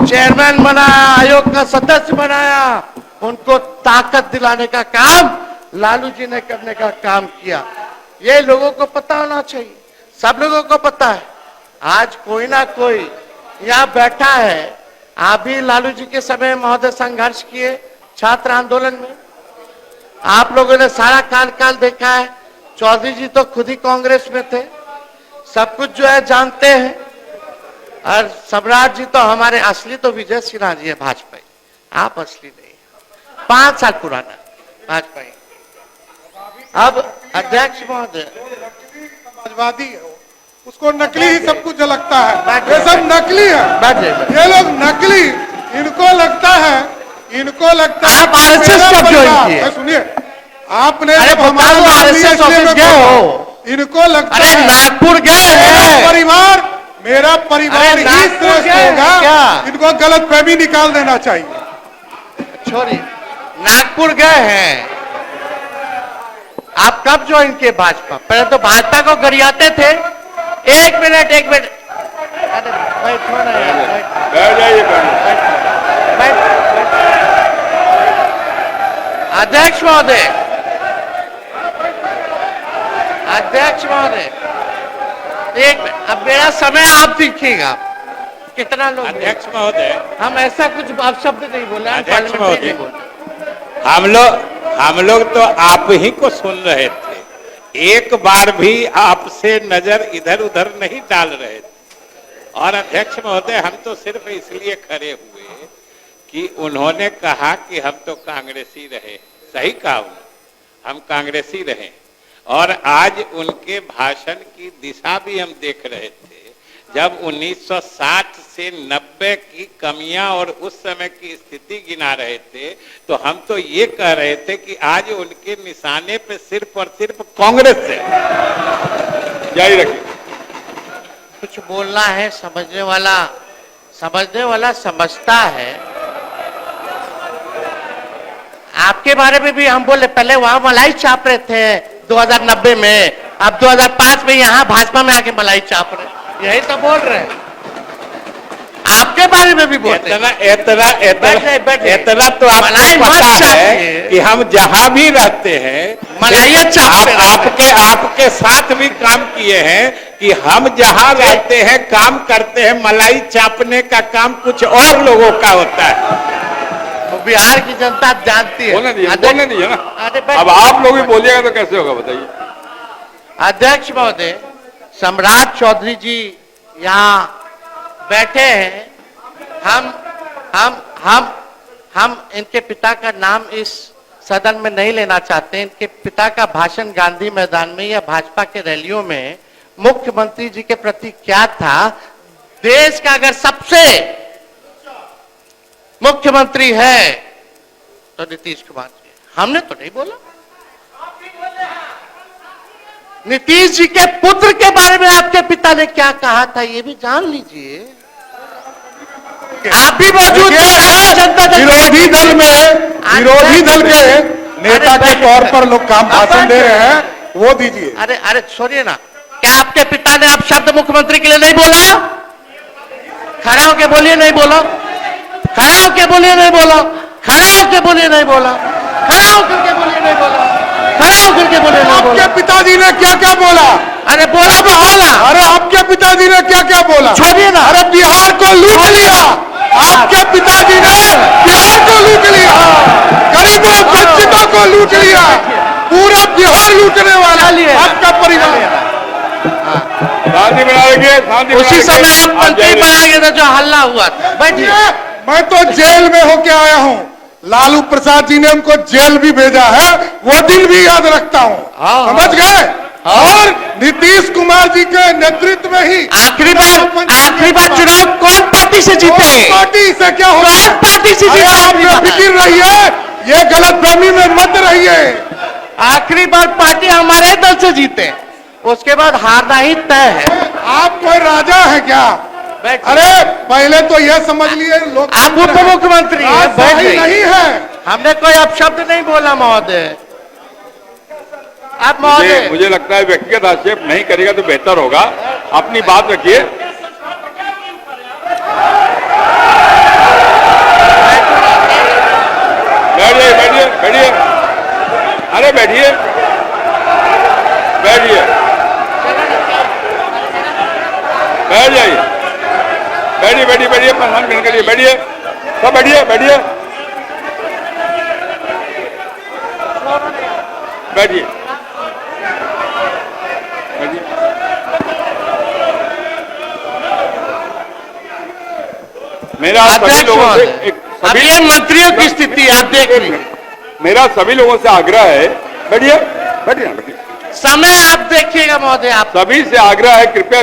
चेयरमैन बनाया, आयोग का सदस्य बनाया। उनको ताकत दिलाने का काम लालू जी ने करने का काम किया। ये लोगों को पता होना चाहिए, सब लोगों को पता है। आज कोई ना कोई यहाँ बैठा है, आप भी लालू जी के समय महोदय संघर्ष किए छात्र आंदोलन में, आप लोगों ने सारा काल देखा है। चौधरी जी तो खुद ही कांग्रेस में थे, सब कुछ जो है जानते हैं। और सम्राट जी तो हमारे असली तो विजय सिन्हा जी है, भाजपा, आप असली नहीं, 5 साल पुराना भाजपा। अब अध्यक्ष महोदय, समाजवादी है, उसको नकली ही सब कुछ लगता है, ये सब नकली है, ये लोग नकली, इनको लगता है आप आरएसएस कब ज्वाइन किए? सुनिए, आपने जब हमारा आरएसएस ऑफिस गए हो, इनको लगता है नागपुर गए हैं, मेरा परिवार ही श्रेष्ठ होगा, इनको गलत फहमी निकाल देना चाहिए। छोड़िए, नागपुर गए हैं, आप कब ज्वाइन किए भाजपा? पहले तो भाजपा को गरियाते थे। एक मिनट, अरे बैठो ना यार, बैठ जाइए। अध्यक्ष महोदय, अध्यक्ष महोदय, एक मिनट, अब मेरा समय आप देखिएगा कितना लोग। अध्यक्ष महोदय, हम ऐसा कुछ अपशब्द नहीं बोले, हम अध्यक्ष पार्लियामेंट्री महोदय, नहीं बोले। हम लोग तो आप ही को सुन रहे थे, एक बार भी आपसे नजर इधर उधर नहीं डाल रहे थे। और अध्यक्ष महोदय, हम तो सिर्फ इसलिए खड़े हुए कि उन्होंने कहा कि हम तो कांग्रेसी रहे। सही कहा उन्होंने, हम कांग्रेसी रहे। और आज उनके भाषण की दिशा भी हम देख रहे थे, जब 1960 से 90 की कमियां और उस समय की स्थिति गिना रहे थे, तो हम तो ये कह रहे थे कि आज उनके निशाने पे सिर्फ और सिर्फ कांग्रेस है। जारी रखिए। कुछ बोलना है, समझने वाला समझता है। आपके बारे में भी हम बोले, पहले वहां मलाई चाप रहे थे 2090 में, अब 2005 में यहाँ भाजपा में आके मलाई चाप रहे, यही तो बोल रहे हैं। आपके बारे में भी बोलते हैं। इतना तो आपको पता है कि हम जहां भी रहते हैं मलाइया चापते आपके साथ भी काम किए हैं कि हम जहां रहते हैं, काम करते हैं, मलाई चापने का काम कुछ और लोगों का होता है। तो बिहार की जनता जानती है। बोलने दीजिए ना। अरे अब आप लोग भी बोलिएगा तो कैसे होगा बताइए। अध्यक्ष महोदय, सम्राट चौधरी जी यहाँ बैठे हैं। हम इनके पिता का नाम इस सदन में नहीं लेना चाहते। इनके पिता का भाषण गांधी मैदान में या भाजपा के रैलियों में मुख्यमंत्री जी के प्रति क्या था? देश का अगर सबसे मुख्यमंत्री है तो नीतीश कुमार जी। हमने तो नहीं बोला। नीतीश जी के पुत्र के बारे में आपके पिता ने क्या कहा था, ये भी जान लीजिए। आप भी मौजूद थे। विरोधी दल के नेता के तौर पर लोग काम भाषण दे रहे हैं, वो दीजिए। अरे छोड़िए ना, क्या आपके पिता ने अब शब्द मुख्यमंत्री के लिए नहीं बोला? खड़े होके बोलिए नहीं बोला, खड़े होके बोलिए नहीं बोला, खड़े होके बोलिए नहीं बोला, खड़े होकर के बोलिए नहीं बोला, खड़े होकर के बोलिए नहीं बोला। आपके पिताजी ने क्या क्या बोला? अरे बोला तो बोला। अरे आपके पिताजी ने क्या क्या बोला? छोड़िए ना। अरे बिहार को लूट लिया। आपके पिताजी ने बिहार को लूट लिया, गरीबों वंचितों को लूट लिया, पूरा बिहार लूटने वाला आपका परिवार। शांति बना रखिए, शांति। उसी समय आप मंत्री बनाएंगे तो जो हल्ला हुआ था। बैठिए। मैं तो जेल में होके आया हूँ। लालू प्रसाद जी ने हमको जेल भी भेजा है, वो दिन भी याद रखता हूँ। समझ गए? और नीतीश कुमार जी के नेतृत्व में ही आखिरी बार चुनाव कौन पार्टी से जीते? पार्टी से क्या होगा? कौन पार्टी से जीते? आप बेफिक्र रहिए, ये गलतफहमी में मत रहिए। आखिरी बार पार्टी हमारे दल से जीते, उसके बाद हारना ही तय है। आप कोई राजा है क्या? अरे पहले तो यह समझ लिए लोग आप उप मुख्यमंत्री हैं, सही नहीं है। हमने कोई अपशब्द नहीं बोला महोदय। आप महोदय, मुझे लगता है व्यक्तिगत आक्षेप नहीं करेगा तो बेहतर होगा। अपनी बात रखिए। बैठिए बैठिए बैठिए। अरे बैठिए बैठिए, बैठ जाइए। बैठिए बैठिए बैठिए, परेशान करने के लिए बैठिए, सब बैठिए बैठिए बैठिए। मेरा सभी लोगों से अब ये मंत्रियों की स्थिति आप देख लीजिए। मेरा सभी लोगों से आग्रह है, बैठिए बैठिए बैठिए। समय आप देखिएगा महोदय। आप सभी से आग्रह है, कृपया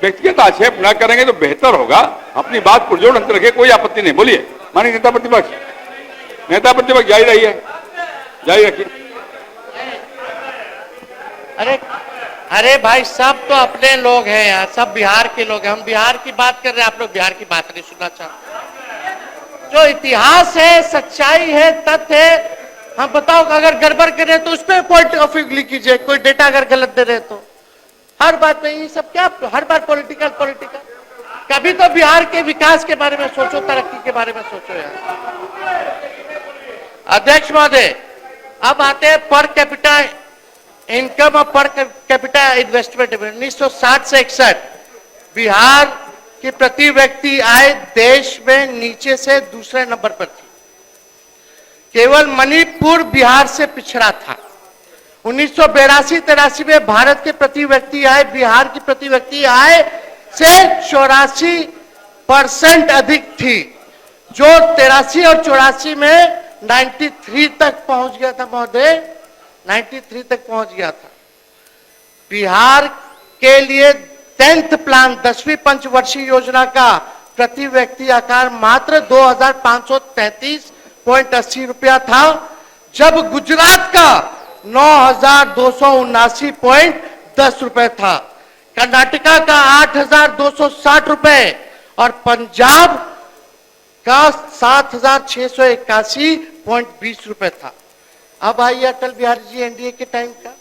व्यक्तिगत आक्षेप न करेंगे तो बेहतर होगा। अपनी बात पुरजोर ढंग से रखिए, कोई आपत्ति नहीं। बोलिए माननीय नेता प्रतिपक्ष जारी रहिए, जारी रखिए। अरे भाई, सब तो अपने लोग हैं यार, सब बिहार के लोग हैं। हम बिहार की बात कर रहे हैं, आप लोग बिहार की बात नहीं सुनना चाहते। जो इतिहास है, सच्चाई है, तथ्य है, हम बताओ अगर गड़बड़ करें तो उस पर पॉइंट ऑफ व्यू कीजिए। कोई डेटा अगर गलत दे रहे तो हर बात में ये सब क्या, हर बार पॉलिटिकल। कभी तो बिहार के विकास के बारे में सोचो, तरक्की के बारे में सोचो यार। अध्यक्ष महोदय, अब आते हैं पर कैपिटा इनकम और पर कैपिटा इन्वेस्टमेंट। 1960 से 61 बिहार की प्रति व्यक्ति आय देश में नीचे से दूसरे नंबर पर थी। केवल मणिपुर बिहार से पिछड़ा था। 1982-83 में भारत के प्रति व्यक्ति आय बिहार की प्रति व्यक्ति आय से 84% अधिक थी, जो 83 और 84 में 93 तक पहुंच गया था महोदय, 93 तक पहुंच गया था। बिहार के लिए 10th प्लान 10वीं पंचवर्षीय योजना का प्रति व्यक्ति आकार मात्र 2,533.80 रुपया था, जब गुजरात का 9,279.10 रुपए था, कर्नाटका का 8,260 रुपए और पंजाब का 7,681.20 रुपए था। अब आइए अटल बिहारी जी एनडीए के टाइम का।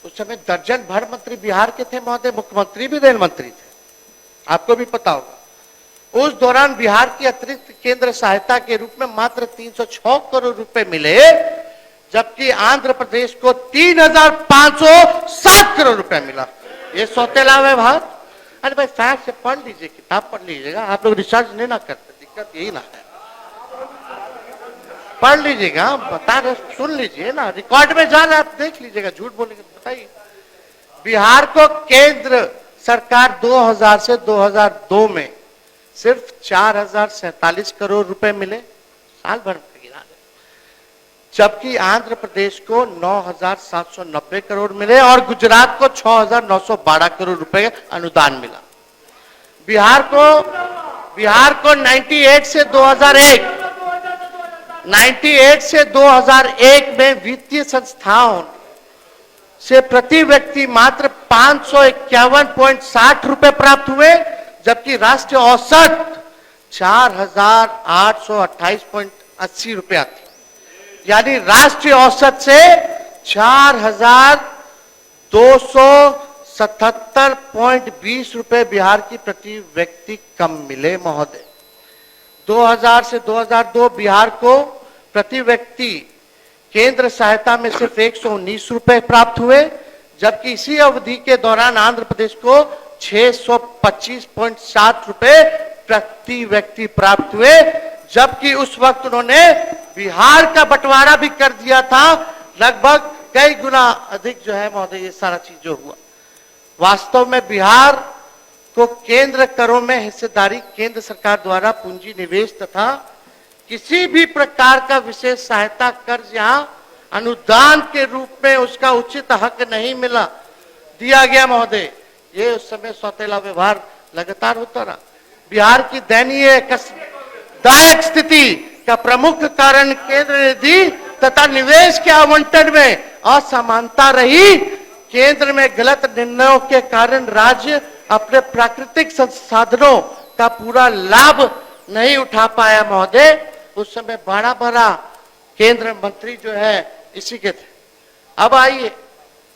उस समय दर्जन भर मंत्री बिहार के थे महोदय, मुख्यमंत्री भी रेल मंत्री थे, आपको भी पता होगा। उस दौरान बिहार की अतिरिक्त केंद्र सहायता के रूप में मात्र 306 करोड़ रुपए मिले, जबकि आंध्र प्रदेश को 3,507 करोड़ रुपए मिला। ये सौतेला व्यवहार। अरे भाई फैक्ट से पढ़ लीजिए, किताब पढ़ लीजिएगा, आप लोग रिसर्च नहीं ना करते, दिक्कत यही ना है। पढ़ लीजिएगा, बता रहे, सुन लीजिए ना, रिकॉर्ड में जा रहे, आप देख लीजिएगा, झूठ बोलेंगे बताइए। बिहार को केंद्र सरकार 2000 से 2002 में सिर्फ 4,047 करोड़ रुपए मिले, साल भर में गिना दे, जबकि आंध्र प्रदेश को 9,790 करोड़ मिले और गुजरात को 6,912 करोड़ रुपए अनुदान मिला। बिहार को 98 से 2001 में वित्तीय संस्थाओं से प्रति व्यक्ति मात्र 551.60 रुपए प्राप्त हुए, जबकि राष्ट्रीय औसत 4,828.80 रुपया थी। यानी राष्ट्रीय औसत से 4,277.20 रुपए बिहार की प्रति व्यक्ति कम मिले महोदय। 2000 से 2002 बिहार को प्रति व्यक्ति केंद्र सहायता में सिर्फ 119 रुपए प्राप्त हुए, जबकि इसी अवधि के दौरान आंध्र प्रदेश को 625.7 रुपए प्रति व्यक्ति प्राप्त हुए, जबकि उस वक्त उन्होंने बिहार का बंटवारा भी कर दिया था, लगभग कई गुना अधिक जो है महोदय ये सारा चीज जो हुआ। वास्तव में बिहार को केंद्र करों में हिस्सेदारी केंद्र सरकार द्वारा पूंजी निवेश तथा किसी भी प्रकार का विशेष सहायता कर्ज यहां अनुदान के रूप में उसका उचित हक नहीं मिला दिया गया महोदय। ये उस समय सौतेला व्यवहार लगातार होता रहा। बिहार की दयनीय दायक स्थिति का प्रमुख कारण केंद्र निधि तथा निवेश के आवंटन में असमानता रही। केंद्र में गलत निर्णयों के कारण राज्य अपने प्राकृतिक संसाधनों का पूरा लाभ नहीं उठा पाया महोदय। उस समय बड़ा बड़ा केंद्र मंत्री जो है इसी के थे। अब आइए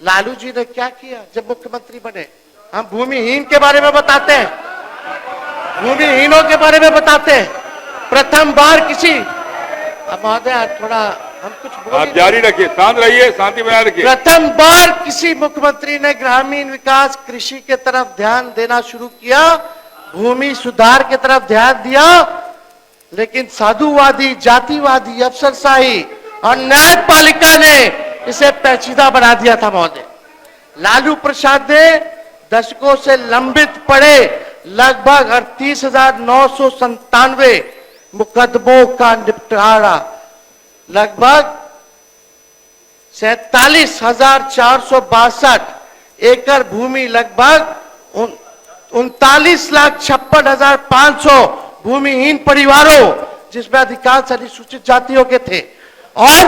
लालू जी ने क्या किया जब मुख्यमंत्री बने। हम भूमिहीन के बारे में बताते हैं, भूमिहीनों के बारे में बताते हैं। प्रथम बार किसी, अब महोदय थोड़ा हम कुछ आप जारी रखिए, शांत रहिए, शांति बनाए रखिए। प्रथम बार किसी मुख्यमंत्री ने ग्रामीण विकास कृषि के तरफ ध्यान देना शुरू किया, भूमि सुधार के तरफ ध्यान दिया, लेकिन साधुवादी, जातिवादी, अफसरशाही और न्यायपालिका ने इसे पेचीदा बना दिया था महोदय। लालू प्रसाद ने दशकों से लंबित पड़े लगभग 38,997 मुकदमों का निपटारा, लगभग 47,462 एकड़ भूमि, लगभग 39,56,500 भूमिहीन परिवारों, जिसमें अधिकांश अनुसूचित जातियों के थे, और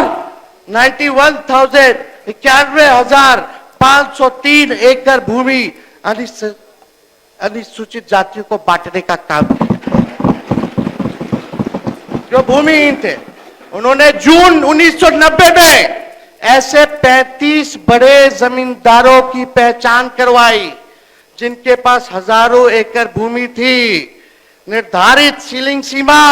91,503 एकड़ भूमि अनुसूचित जातियों को बांटने का काम किया। जो भूमिहीन थे उन्होंने जून 1990 में ऐसे 35 बड़े जमींदारों की पहचान करवाई जिनके पास हजारों एकड़ भूमि थी, निर्धारित सीलिंग सीमा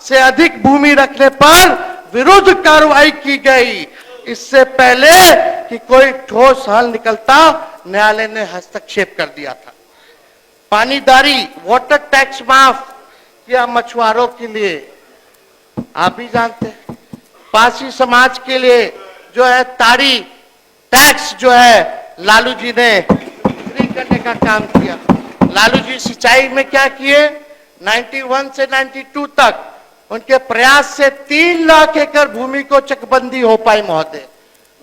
से अधिक भूमि रखने पर विरुद्ध कार्रवाई की गई। इससे पहले कि कोई ठोस हल निकलता, न्यायालय ने हस्तक्षेप कर दिया था। पानीदारी वाटर टैक्स माफ किया मछुआरों के लिए, आप भी जानते हैं। पासी समाज के लिए जो है ताड़ी टैक्स जो है लालू जी ने फ्री करने का काम किया। लालू जी सिंचाई में क्या किए, 91 से 92 तक उनके प्रयास से 3 लाख एकड़ भूमि को चकबंदी हो पाई महोदय।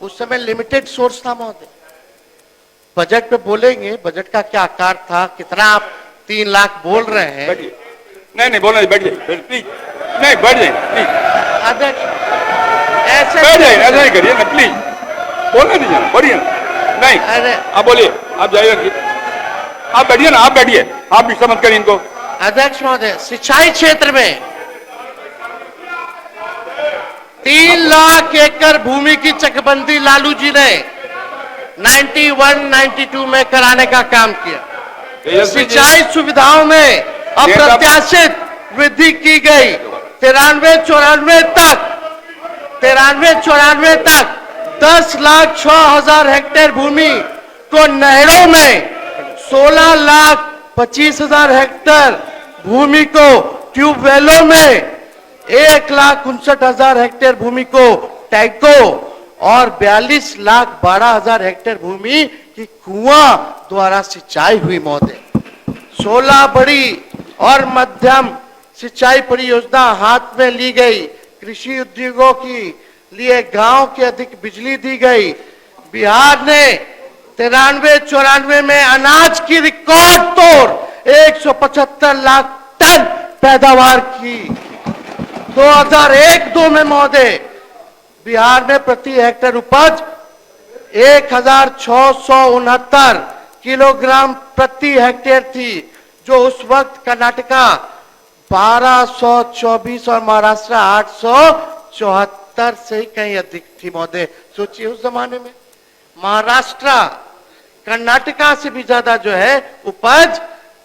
उस समय लिमिटेड सोर्स था महोदय। बजट पे बोलेंगे, बजट का क्या आकार था, कितना आप 3 लाख बोल रहे हैं। नहीं बोलना, बैठिए प्लीज, नहीं बैठ जाइए प्लीज, अध्यक्ष ऐसे बैठ जाइए, ऐसा नहीं करिए ना प्लीज, बोलना नहीं जाना, बढ़िए नहीं। अरे आप बोलिए, आप जाइए रखिए, आप बैठिए ना, आप बैठिए, आप डिस्टर्ब मत करिए इनको। अध्यक्ष महोदय, सिंचाई क्षेत्र में 3 लाख एकड़ भूमि की चकबंदी लालू जी ने 91-92 में कराने का काम किया। सिंचाई सुविधाओं में अप्रत्याशित वृद्धि की गई। 93-94 तक 10,06,000 हेक्टेयर भूमि को नहरों में, 16,25,000 हेक्टेयर भूमि को ट्यूबवेलों में, 1,59,000 हेक्टेयर भूमि को टैंकों और 42,12,000 हेक्टेयर भूमि की कुआं द्वारा सिंचाई हुई महोदय। 16 बड़ी और मध्यम सिंचाई परियोजना हाथ में ली गई। कृषि उद्योगों की लिए गांव की अधिक बिजली दी गई। बिहार ने 93-94 में अनाज की रिकॉर्ड तोड़ 175 लाख टन पैदावार की। 2001-2 में महोदय बिहार में प्रति हेक्टेयर उपज 1,669 किलोग्राम प्रति हेक्टेयर थी, जो उस वक्त कर्नाटका 1224 और महाराष्ट्र 874 से ही कहीं अधिक थी महोदय। सोचिए उस जमाने में महाराष्ट्र कर्नाटका से भी ज्यादा जो है उपज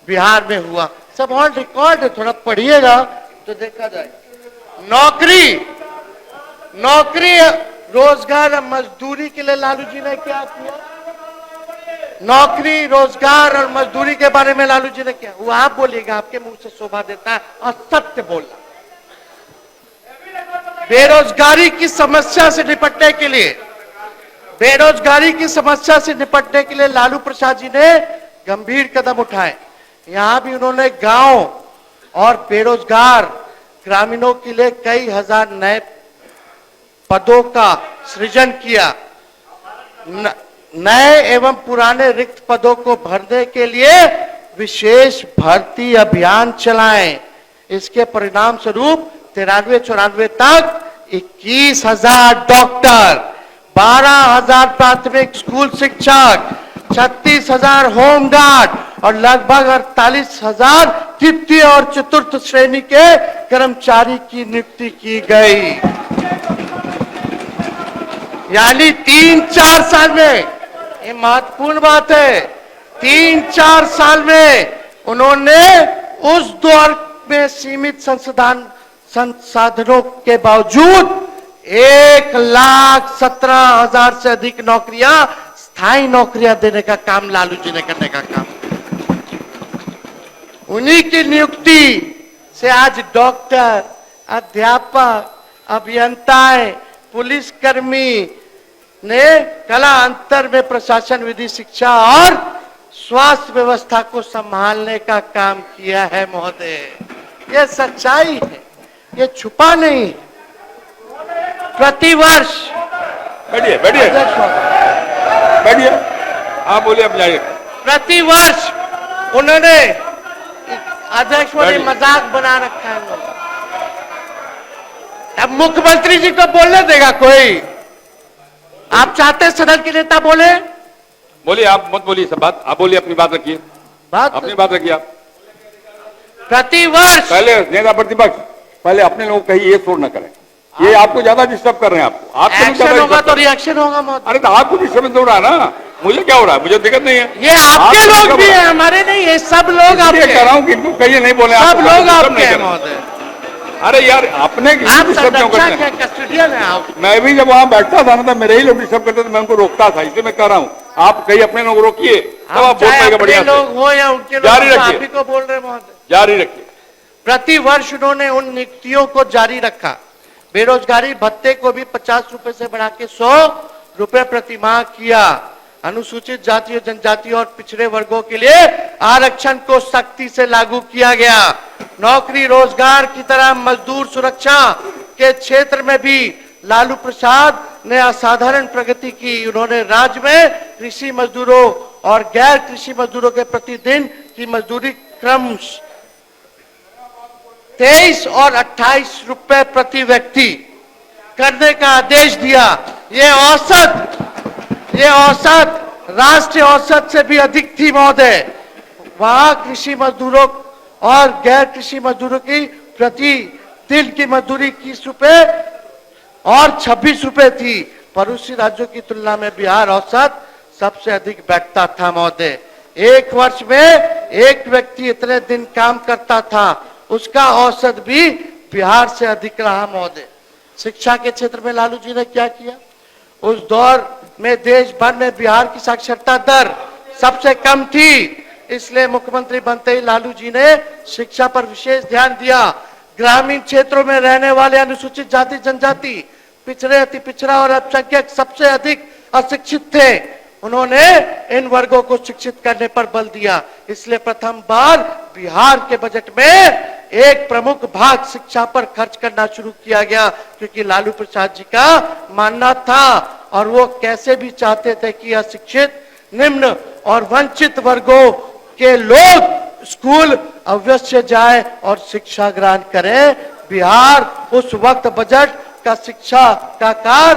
बिहार में हुआ। सब ऑन रिकॉर्ड है, थोड़ा पढ़िएगा तो देखा जाए। नौकरी रोजगार मजदूरी के लिए लालू जी ने क्या किया? नौकरी रोजगार और मजदूरी के बारे में लालू जी ने क्या, वो आप बोलिएगा, आपके मुंह से शोभा देता है और सत्य बोलना। बेरोजगारी की समस्या से निपटने के लिए लालू प्रसाद जी ने गंभीर कदम उठाए। यहां भी उन्होंने गांव और बेरोजगार ग्रामीणों के लिए कई हजार नए पदों का सृजन किया। नए एवं पुराने रिक्त पदों को भरने के लिए विशेष भर्ती अभियान चलाएं। इसके परिणाम स्वरूप 93-94 तक 21,000 डॉक्टर, 12,000 प्राथमिक स्कूल शिक्षक, 36,000 होमगार्ड और लगभग 48,000 तृतीय और चतुर्थ श्रेणी के कर्मचारी की नियुक्ति की गई। यानी 3-4 साल में, ये महत्वपूर्ण बात है, 3-4 साल में उन्होंने उस दौर में सीमित संसाधनों के बावजूद 1,17,000 से अधिक नौकरियां, स्थायी नौकरियां देने का काम लालू जी ने करने का काम। उन्हीं की नियुक्ति से आज डॉक्टर, अध्यापक, अभियंताएं, पुलिसकर्मी ने कला अंतर में प्रशासन, विधि, शिक्षा और स्वास्थ्य व्यवस्था को संभालने का काम किया है महोदय। ये सच्चाई है, ये छुपा नहीं है। प्रतिवर्ष बैठिए, आप बोलिए, अब जाइए। प्रतिवर्ष उन्होंने, अध्यक्ष ने मजाक बना रखा है। अब मुख्यमंत्री जी को बोलने देगा कोई? आप चाहते सदन के नेता बोले? बोलिए, आप मत बोलिए सब बात, आप बोलिए, अपनी बात रखिए, अपनी बात रखिए। आप प्रतिवर्ष पहले नेता प्रतिपक्ष पहले अपने लोग कहीं ये शोर न करें, ये आपको ज्यादा डिस्टर्ब कर रहे हैं। आपको एक्शन होगा तो रिएक्शन होगा। अरे तो आपको डिस्टर्बेंस हो रहा है ना। मुझे क्या हो रहा है? मुझे दिक्कत नहीं है। ये आपके आप लोग क्या भी बोल रहे हैं, हमारे नहीं, ये सब लोग इसलिए आपके कह रहा हूँ कि इनको कहिए नहीं बोले। सब आपको लोग disturb आपके नहीं हैं करें। महोदय। अरे यार अपने आप डिस्टर्ब क्यों करते संरक्षक हैं? हैं, कस्टोडियन हैं आप। मैं भी जब वहां बैठता था ना, तो मेरे ही लोग डिस्टर्ब करते थे, मैं उनको रोकता था। इसलिए मैं कह रहा हूँ आप कहीं अपने लोग रोकिए, तब आप बोल चाहे पाएगा अपने बढ़िया लोग से। हो या उनके लोग, जारी हम तो रखिए। आप ही को बोल रहे हैं महोदय। जारी रखिए। प्रति वर्ष उन्होंने उन नियुक्तियों को जारी रखा। बेरोजगारी भत्ते को भी 50 रुपए से बढ़ा के 100 रुपए प्रति माह किया। अनुसूचित जाति और जनजाति और पिछड़े वर्गों के लिए आरक्षण को सख्ती से लागू किया गया। नौकरी रोजगार की तरह मजदूर सुरक्षा के क्षेत्र में भी लालू प्रसाद ने असाधारण प्रगति की। उन्होंने राज्य में कृषि मजदूरों और गैर कृषि मजदूरों के प्रतिदिन की मजदूरी क्रम 23 और 28 रुपए प्रति व्यक्ति करने का आदेश दिया। ये औसत राष्ट्रीय औसत से भी अधिक थी महोदय। वहां कृषि मजदूरों और गैर कृषि मजदूरों की प्रति दिन की मजदूरी 21 रुपए और 26 रुपए थी। पड़ोसी राज्यों की तुलना में बिहार औसत सबसे अधिक बैठता था महोदय। एक वर्ष में एक व्यक्ति इतने दिन काम करता था, उसका औसत भी बिहार से अधिक रहा महोदय। शिक्षा के क्षेत्र में लालू जी ने क्या किया? उस दौर में देश भर में बिहार की साक्षरता दर सबसे कम थी। इसलिए मुख्यमंत्री बनते ही लालू जी ने शिक्षा पर विशेष ध्यान दिया। ग्रामीण क्षेत्रों में रहने वाले अनुसूचित जाति जनजाति, पिछड़े अति पिछड़ा और अल्पसंख्यक सबसे अधिक अशिक्षित थे। उन्होंने इन वर्गों को शिक्षित करने पर बल दिया। इसलिए प्रथम बार बिहार के बजट में एक प्रमुख भाग शिक्षा पर खर्च करना शुरू किया गया, क्योंकि लालू प्रसाद जी का मानना था और वो कैसे भी चाहते थे कि अशिक्षित, निम्न और वंचित वर्गों के लोग स्कूल अवश्य जाए और शिक्षा ग्रहण करें। बिहार उस वक्त बजट का शिक्षा का कार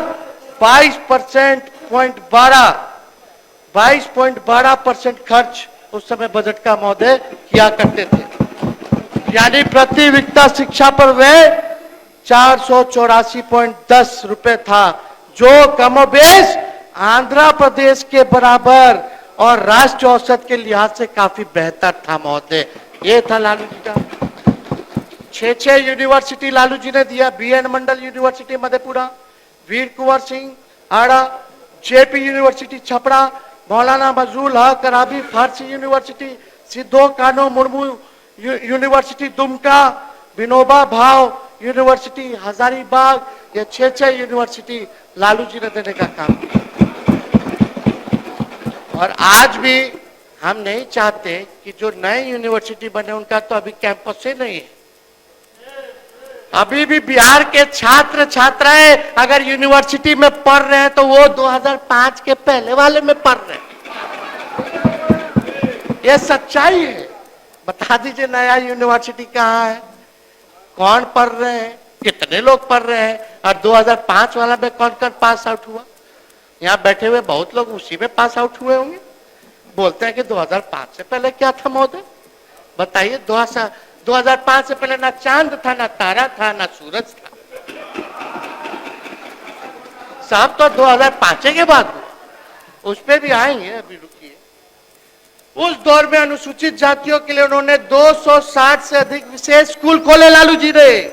22.12% खर्च उस समय बजट का महोदय किया करते थे। यानी प्रति व्यक्ति शिक्षा पर वे 484.10 रुपए था, जो कमोबेश आंध्र प्रदेश के बराबर और राष्ट्रीय औसत के लिहाज से काफी बेहतर था महोदय। ये था लालू जी का। 6 यूनिवर्सिटी लालू जी ने दिया। BN मंडल यूनिवर्सिटी मधेपुरा, वीर कुंवर सिंह आड़ा, JP यूनिवर्सिटी छपरा, मौलाना मजरूल हक अराबी फारसी यूनिवर्सिटी, सिद्धो कानो मुर्मू यूनिवर्सिटी दुमका, विनोबा भाव यूनिवर्सिटी हजारीबाग। ये 6 यूनिवर्सिटी लालू जी ने देने का काम किया। और आज भी हम नहीं चाहते कि जो नए यूनिवर्सिटी बने उनका तो अभी कैंपस ही नहीं है। अभी भी बिहार के छात्र छात्राएं अगर यूनिवर्सिटी में पढ़ रहे हैं तो वो 2005 के पहले वाले में पढ़ रहे हैं। ये सच्चाई है। बता दीजिए नया यूनिवर्सिटी कहाँ है, कौन पढ़ रहे हैं, कितने लोग पढ़ रहे हैं, और 2005 वाला में कौन कौन पास आउट हुआ। यहाँ बैठे हुए बहुत लोग उसी में पास आउट हुए होंगे। बोलते हैं कि 2005 से पहले क्या था महोदय, बताइए। 2005 से पहले ना चांद था, ना तारा था, ना सूरज था। साहब तो 2005 के बाद हुआ, उस पर भी आएंगे, अभी रुकिए। उस दौर में अनुसूचित जातियों के लिए उन्होंने 260 से अधिक विशेष स्कूल खोले लालू जी ने।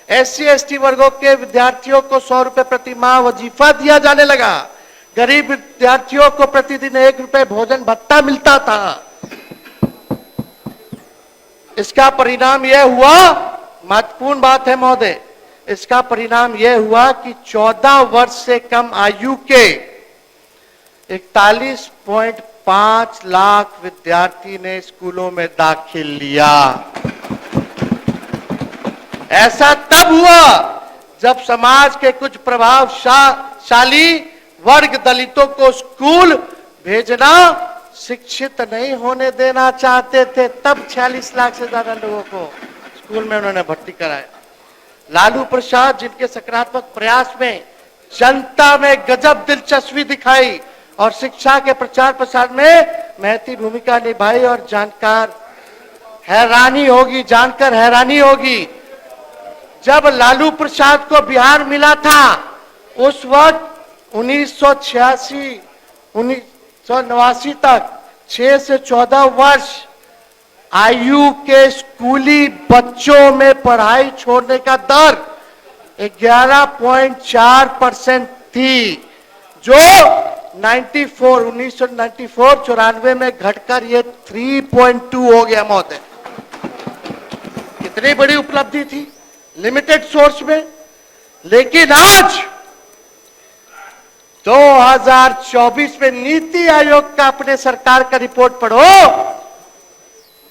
SC/ST वर्गों के विद्यार्थियों को 100 रुपए प्रति माह वजीफा दिया जाने लगा। गरीब विद्यार्थियों को प्रतिदिन 1 रुपए भोजन भत्ता मिलता था। इसका परिणाम यह हुआ, महत्वपूर्ण बात है महोदय, इसका परिणाम यह हुआ कि 14 वर्ष से कम आयु के 41.5 लाख विद्यार्थी ने स्कूलों में दाखिल लिया। ऐसा तब हुआ जब समाज के कुछ प्रभावशाली वर्ग दलितों को स्कूल भेजना, शिक्षित नहीं होने देना चाहते थे। तब 46 लाख से ज्यादा लोगों को स्कूल में उन्होंने भर्ती कराया। लालू प्रसाद जिनके सकारात्मक प्रयास में जनता में गजब दिलचस्पी दिखाई और शिक्षा के प्रचार प्रसार में महती भूमिका निभाई, और जानकर हैरानी होगी जब लालू प्रसाद को बिहार मिला था उस वक्त 1989 तक 6 से 14 वर्ष आयु के स्कूली बच्चों में पढ़ाई छोड़ने का दर 11.4% थी, जो 1994 में घटकर ये 3.2 हो गया महोदय। कितनी बड़ी उपलब्धि थी लिमिटेड सोर्स में। लेकिन आज 2024 में नीति आयोग का अपने सरकार का रिपोर्ट पढ़ो,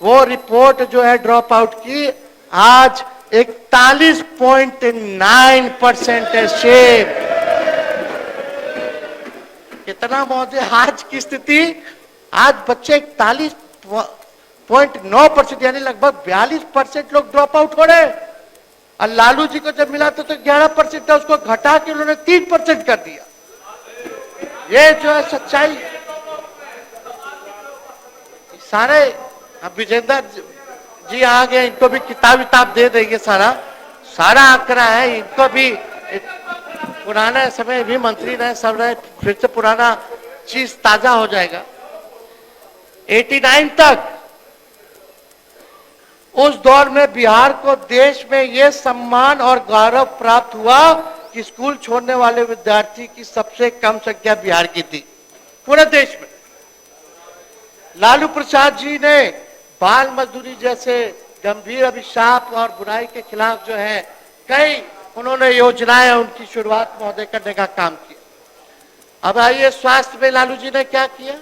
वो रिपोर्ट जो है ड्रॉप आउट की आज 41.9% है शेप। कितना महोदय आज की स्थिति, आज बच्चे 41.9% यानी लगभग 42% लोग ड्रॉप आउट हो रहे हैं। और लालू जी को जब मिला तो 11% था, उसको घटा के उन्होंने 3% कर दिया। ये जो है सच्चाई सारे। अब विजेंद्र जी आ गए, इनको भी किताब दे देंगे, सारा आंकड़ा है। इनको भी पुराना समय भी मंत्री रहे, सब रहे, फिर से पुराना चीज ताजा हो जाएगा। 89 तक उस दौर में बिहार को देश में यह सम्मान और गौरव प्राप्त हुआ कि स्कूल छोड़ने वाले विद्यार्थी की सबसे कम संख्या बिहार की थी पूरे देश में। लालू प्रसाद जी ने बाल मजदूरी जैसे गंभीर अभिशाप और बुराई के खिलाफ जो है कई उन्होंने योजनाएं उनकी शुरुआत महोदय करने का काम किया। अब आइए स्वास्थ्य में लालू जी ने क्या किया।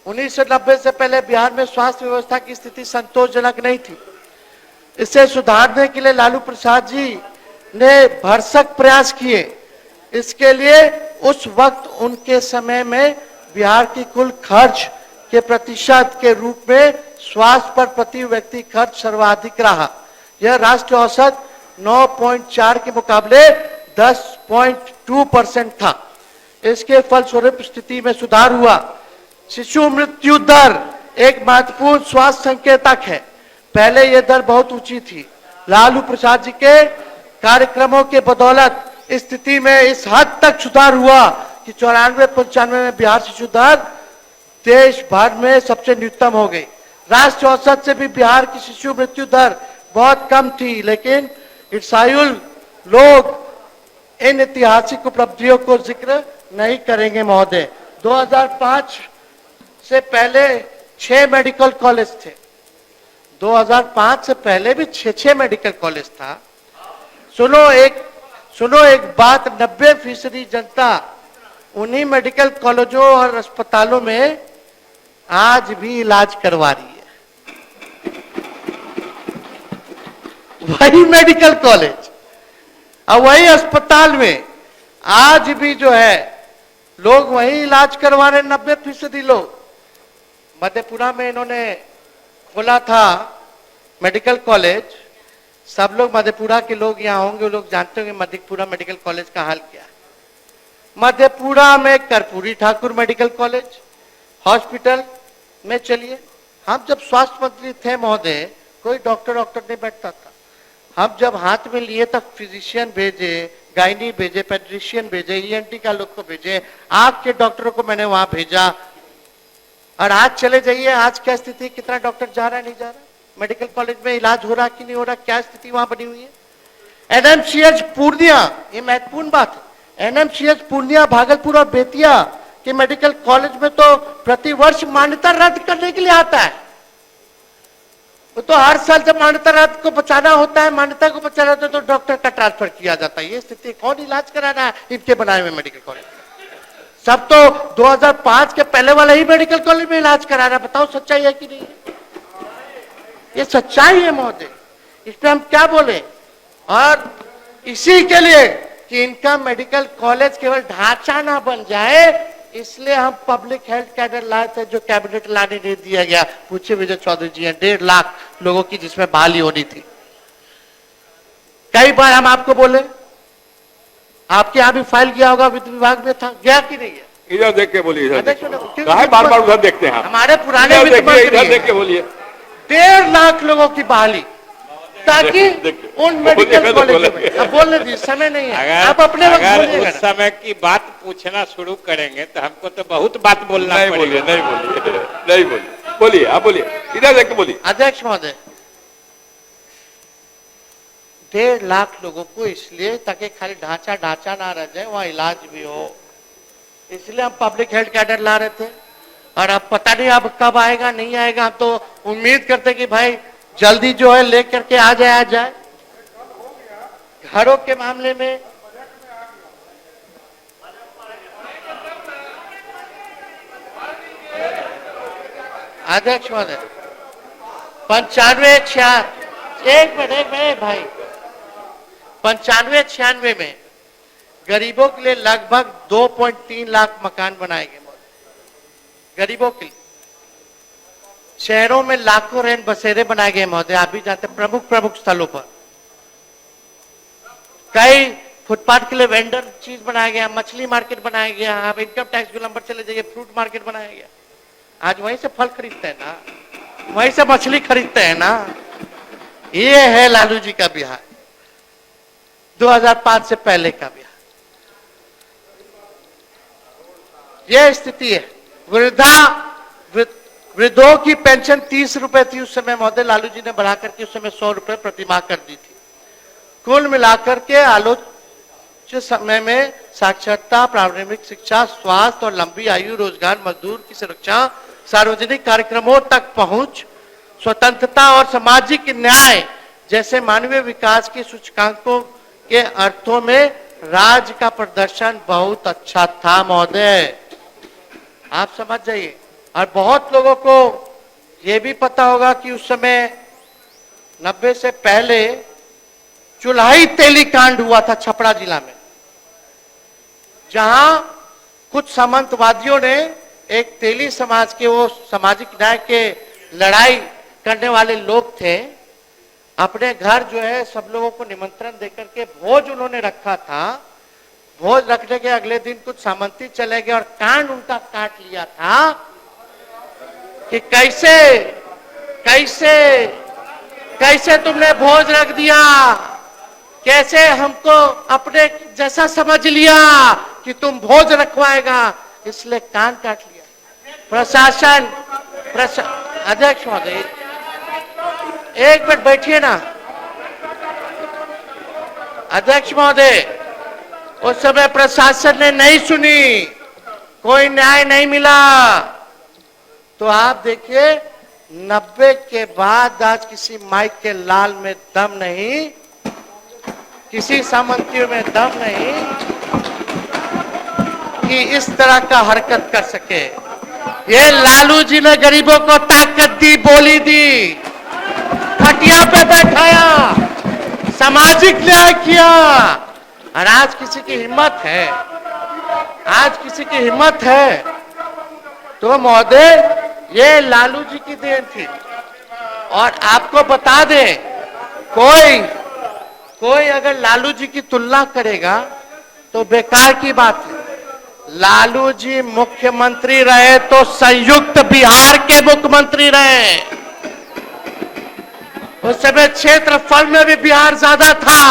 1990 से पहले बिहार में स्वास्थ्य व्यवस्था की स्थिति संतोषजनक नहीं थी। इसे सुधारने के लिए लालू प्रसाद जी ने भरसक प्रयास किए। इसके लिए उस वक्त उनके समय में बिहार की कुल खर्च के प्रतिशत के रूप में स्वास्थ्य पर प्रति व्यक्ति खर्च सर्वाधिक रहा। यह राष्ट्रीय औसत 9.4 के मुकाबले 10.2% था। इसके फलस्वरूप स्थिति में सुधार हुआ। शिशु मृत्यु दर एक महत्वपूर्ण स्वास्थ्य संकेतक है। पहले यह दर बहुत ऊंची थी। लालू प्रसाद जी के कार्यक्रमों के बदौलत स्थिति में इस हद तक सुधार हुआ कि 94-95 में बिहार शिशु दर देश भर में सबसे न्यूनतम हो गई। राष्ट्रीय औसत से भी बिहार की शिशु मृत्यु दर बहुत कम थी, लेकिन ईर्ष्यालु लोग इन ऐतिहासिक उपलब्धियों को जिक्र नहीं करेंगे महोदय। 2005 से पहले 6 मेडिकल कॉलेज थे। 2005 से पहले भी 6 मेडिकल कॉलेज था। सुनो एक बात, 90% जनता उन्हीं मेडिकल कॉलेजों और अस्पतालों में आज भी इलाज करवा रही है। वही मेडिकल कॉलेज और वही अस्पताल में आज भी जो है लोग वही इलाज करवा रहे। 90% लोग। मधेपुरा में इन्होंने खोला था मेडिकल कॉलेज। सब लोग मधेपुरा के लोग यहाँ होंगे, वो लोग जानते होंगे मधेपुरा मेडिकल कॉलेज का हाल क्या है। मधेपुरा में Karpoori Thakur medical college hospital में चलिए, हम जब स्वास्थ्य मंत्री थे महोदय, कोई डॉक्टर नहीं बैठता था। हम जब हाथ में लिए तब फिजिशियन भेजे, गायनी भेजे, पेडिट्रिशियन भेजे, ईएनटी का लोग को भेजे, आंख के डॉक्टरों को मैंने वहां भेजा। और आज चले जाइए, आज क्या स्थिति, कितना डॉक्टर जा रहा है नहीं जा रहा, मेडिकल कॉलेज में इलाज हो रहा कि नहीं हो रहा, क्या स्थिति वहां बनी हुई है। एनएमसीएच पूर्णिया, ये महत्वपूर्ण बात है, एनएमसीएच पूर्णिया, भागलपुर और बेतिया के मेडिकल कॉलेज में तो प्रतिवर्ष मान्यता रद्द करने के लिए आता है। वो तो हर साल जब मान्यता रद्द को बचाना होता है, मान्यता को बचाना होता है, तो डॉक्टर का ट्रांसफर किया जाता है। ये स्थिति, कौन इलाज करा रहा है इनके बनाए हुए मेडिकल कॉलेज? सब तो 2005 के पहले वाला ही मेडिकल कॉलेज में इलाज करा रहा है। बताओ सच्चाई है कि नहीं? ये सच्चाई है महोदय, इसमें हम क्या बोले। और इसी के लिए कि इनका मेडिकल कॉलेज केवल ढांचा ना बन जाए, इसलिए हम पब्लिक हेल्थ कैडर लाए थे, जो कैबिनेट लाने नहीं दिया गया। पूछे विजय चौधरी जी हैं, 1.5 लाख लोगों की जिसमें बहाली होनी थी। कई बार हम आपको बोले, आपके यहां भी फाइल गया होगा, वित्त विभाग में था, गया कि नहीं गया? इधर देख के बोलिए, इधर बार-बार उधर देखते हैं। हमारे पुराने वित्त मंत्री, इधर देख के बोलिए। 1.5 लाख लोगों की बहाली ताकि देखिए, उन मेडिकल बोलिएगा तो कॉलेजों में बोलेंगे। अब बोलने दीजिए, समय नहीं है, अगर आप अपने वक्त अगर बोलिएगा उस ना। समय की बात पूछना शुरू करेंगे तो हमको तो बहुत बात बोलना नहीं पड़ेगा। बोलिए, नहीं बोलिए, नहीं बोलिए, बोलिए, आप बोलिए, इधर देख के बोलिए। अध्यक्ष महोदय, 1.5 लाख लोगों को इसलिए ताकि खाली ढांचा ढांचा ना रह जाए, वहां इलाज भी हो, इसलिए हम पब्लिक हेल्थ कैडर ला रहे थे। और अब पता नहीं अब कब आएगा नहीं आएगा, हम तो उम्मीद करते कि भाई जल्दी जो है लेकर के आ जाए। घरों के मामले में अध्यक्ष महोदय 95-96 एक मिनट भाई 95-96 में गरीबों के लिए लगभग 2.3 लाख मकान बनाए गए महोदय, गरीबों के लिए। शहरों में लाखों रैन बसेरे बनाए गए महोदय, आप भी जानते हैं, प्रमुख स्थलों पर। कई फुटपाथ के लिए वेंडर चीज बनाया गया, मछली मार्केट बनाया गया, आप इनकम टैक्स गोलंबर चले जाइए, फ्रूट मार्केट बनाया गया। आज वहीं से फल खरीदते हैं ना, वहीं से मछली खरीदते हैं ना। ये है लालू जी का बिहार, 2005 से पहले का बिहार। यह स्थिति है। वृद्धों की पेंशन 30 रुपए थी उस समय महोदय, लालू जी ने बढ़ा करके उस समय 100 रुपए प्रतिमाह कर दी थी। कुल मिलाकर के आलोचित समय में साक्षरता, प्रारंभिक शिक्षा, स्वास्थ्य और लंबी आयु, रोजगार, मजदूर की सुरक्षा, सार्वजनिक कार्यक्रमों तक पहुंच, स्वतंत्रता और सामाजिक न्याय जैसे मानवीय विकास के सूचकांकों के अर्थों में राज्य का प्रदर्शन बहुत अच्छा था महोदय, आप समझ जाइए। और बहुत लोगों को यह भी पता होगा कि उस समय 90 से पहले चुल्हाई तेली कांड हुआ था छपरा जिला में, जहां कुछ सामंतवादियों ने एक तेली समाज के, वो सामाजिक न्याय के लड़ाई करने वाले लोग थे, अपने घर जो है सब लोगों को निमंत्रण देकर के भोज उन्होंने रखा था। भोज रखने के अगले दिन कुछ सामंती चले गए और कांड उनका काट लिया था कि कैसे कैसे कैसे तुमने भोज रख दिया, कैसे हमको अपने जैसा समझ लिया कि तुम भोज रखवाएगा, इसलिए कान काट लिया। अध्यक्ष महोदय एक मिनट बैठिए ना। अध्यक्ष महोदय, उस समय प्रशासन ने नहीं सुनी, कोई न्याय नहीं मिला, तो आप देखिए 90 के बाद आज किसी माइक के लाल में दम नहीं, किसी सामंतियों में दम नहीं कि इस तरह का हरकत कर सके। ये लालू जी ने गरीबों को ताकत दी, बोली दी, खटिया पे बैठाया, सामाजिक न्याय किया। और आज किसी की हिम्मत है, आज किसी की हिम्मत है तो महोदय ये लालू जी की देन थी। और आपको बता दें, कोई अगर लालू जी की तुलना करेगा तो बेकार की बात है। लालू जी मुख्यमंत्री रहे तो संयुक्त बिहार के मुख्यमंत्री रहे, उस समय क्षेत्रफल में भी बिहार ज्यादा था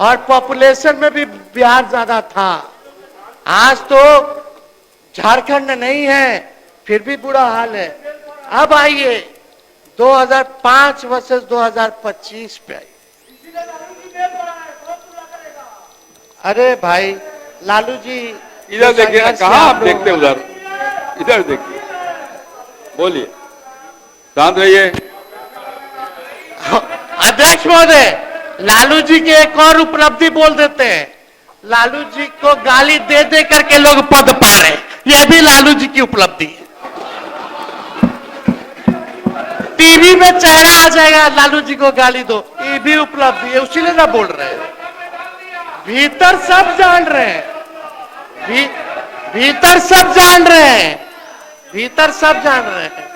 और पॉपुलेशन में भी बिहार ज्यादा था। आज तो झारखंड नहीं है, फिर भी बुरा हाल है। अब आइए 2005 वर्सेस 2025 पे आइए। अरे भाई लालू जी इधर देखिए ना, कहाँ आप देखते उधर, इधर देखिए, बोलिए, शांत रहिए। अध्यक्ष महोदय, लालू जी की एक और उपलब्धि बोल देते हैं। लालू जी को गाली दे दे करके लोग पद पा रहे, यह भी लालू जी की उपलब्धि है। टीवी में चेहरा आ जाएगा, लालू जी को गाली दो, ये भी उपलब्धि है, उसीलिए ना बोल रहे हैं। भीतर सब जान रहे हैं, भीतर सब जान रहे हैं, भीतर सब जान रहे हैं।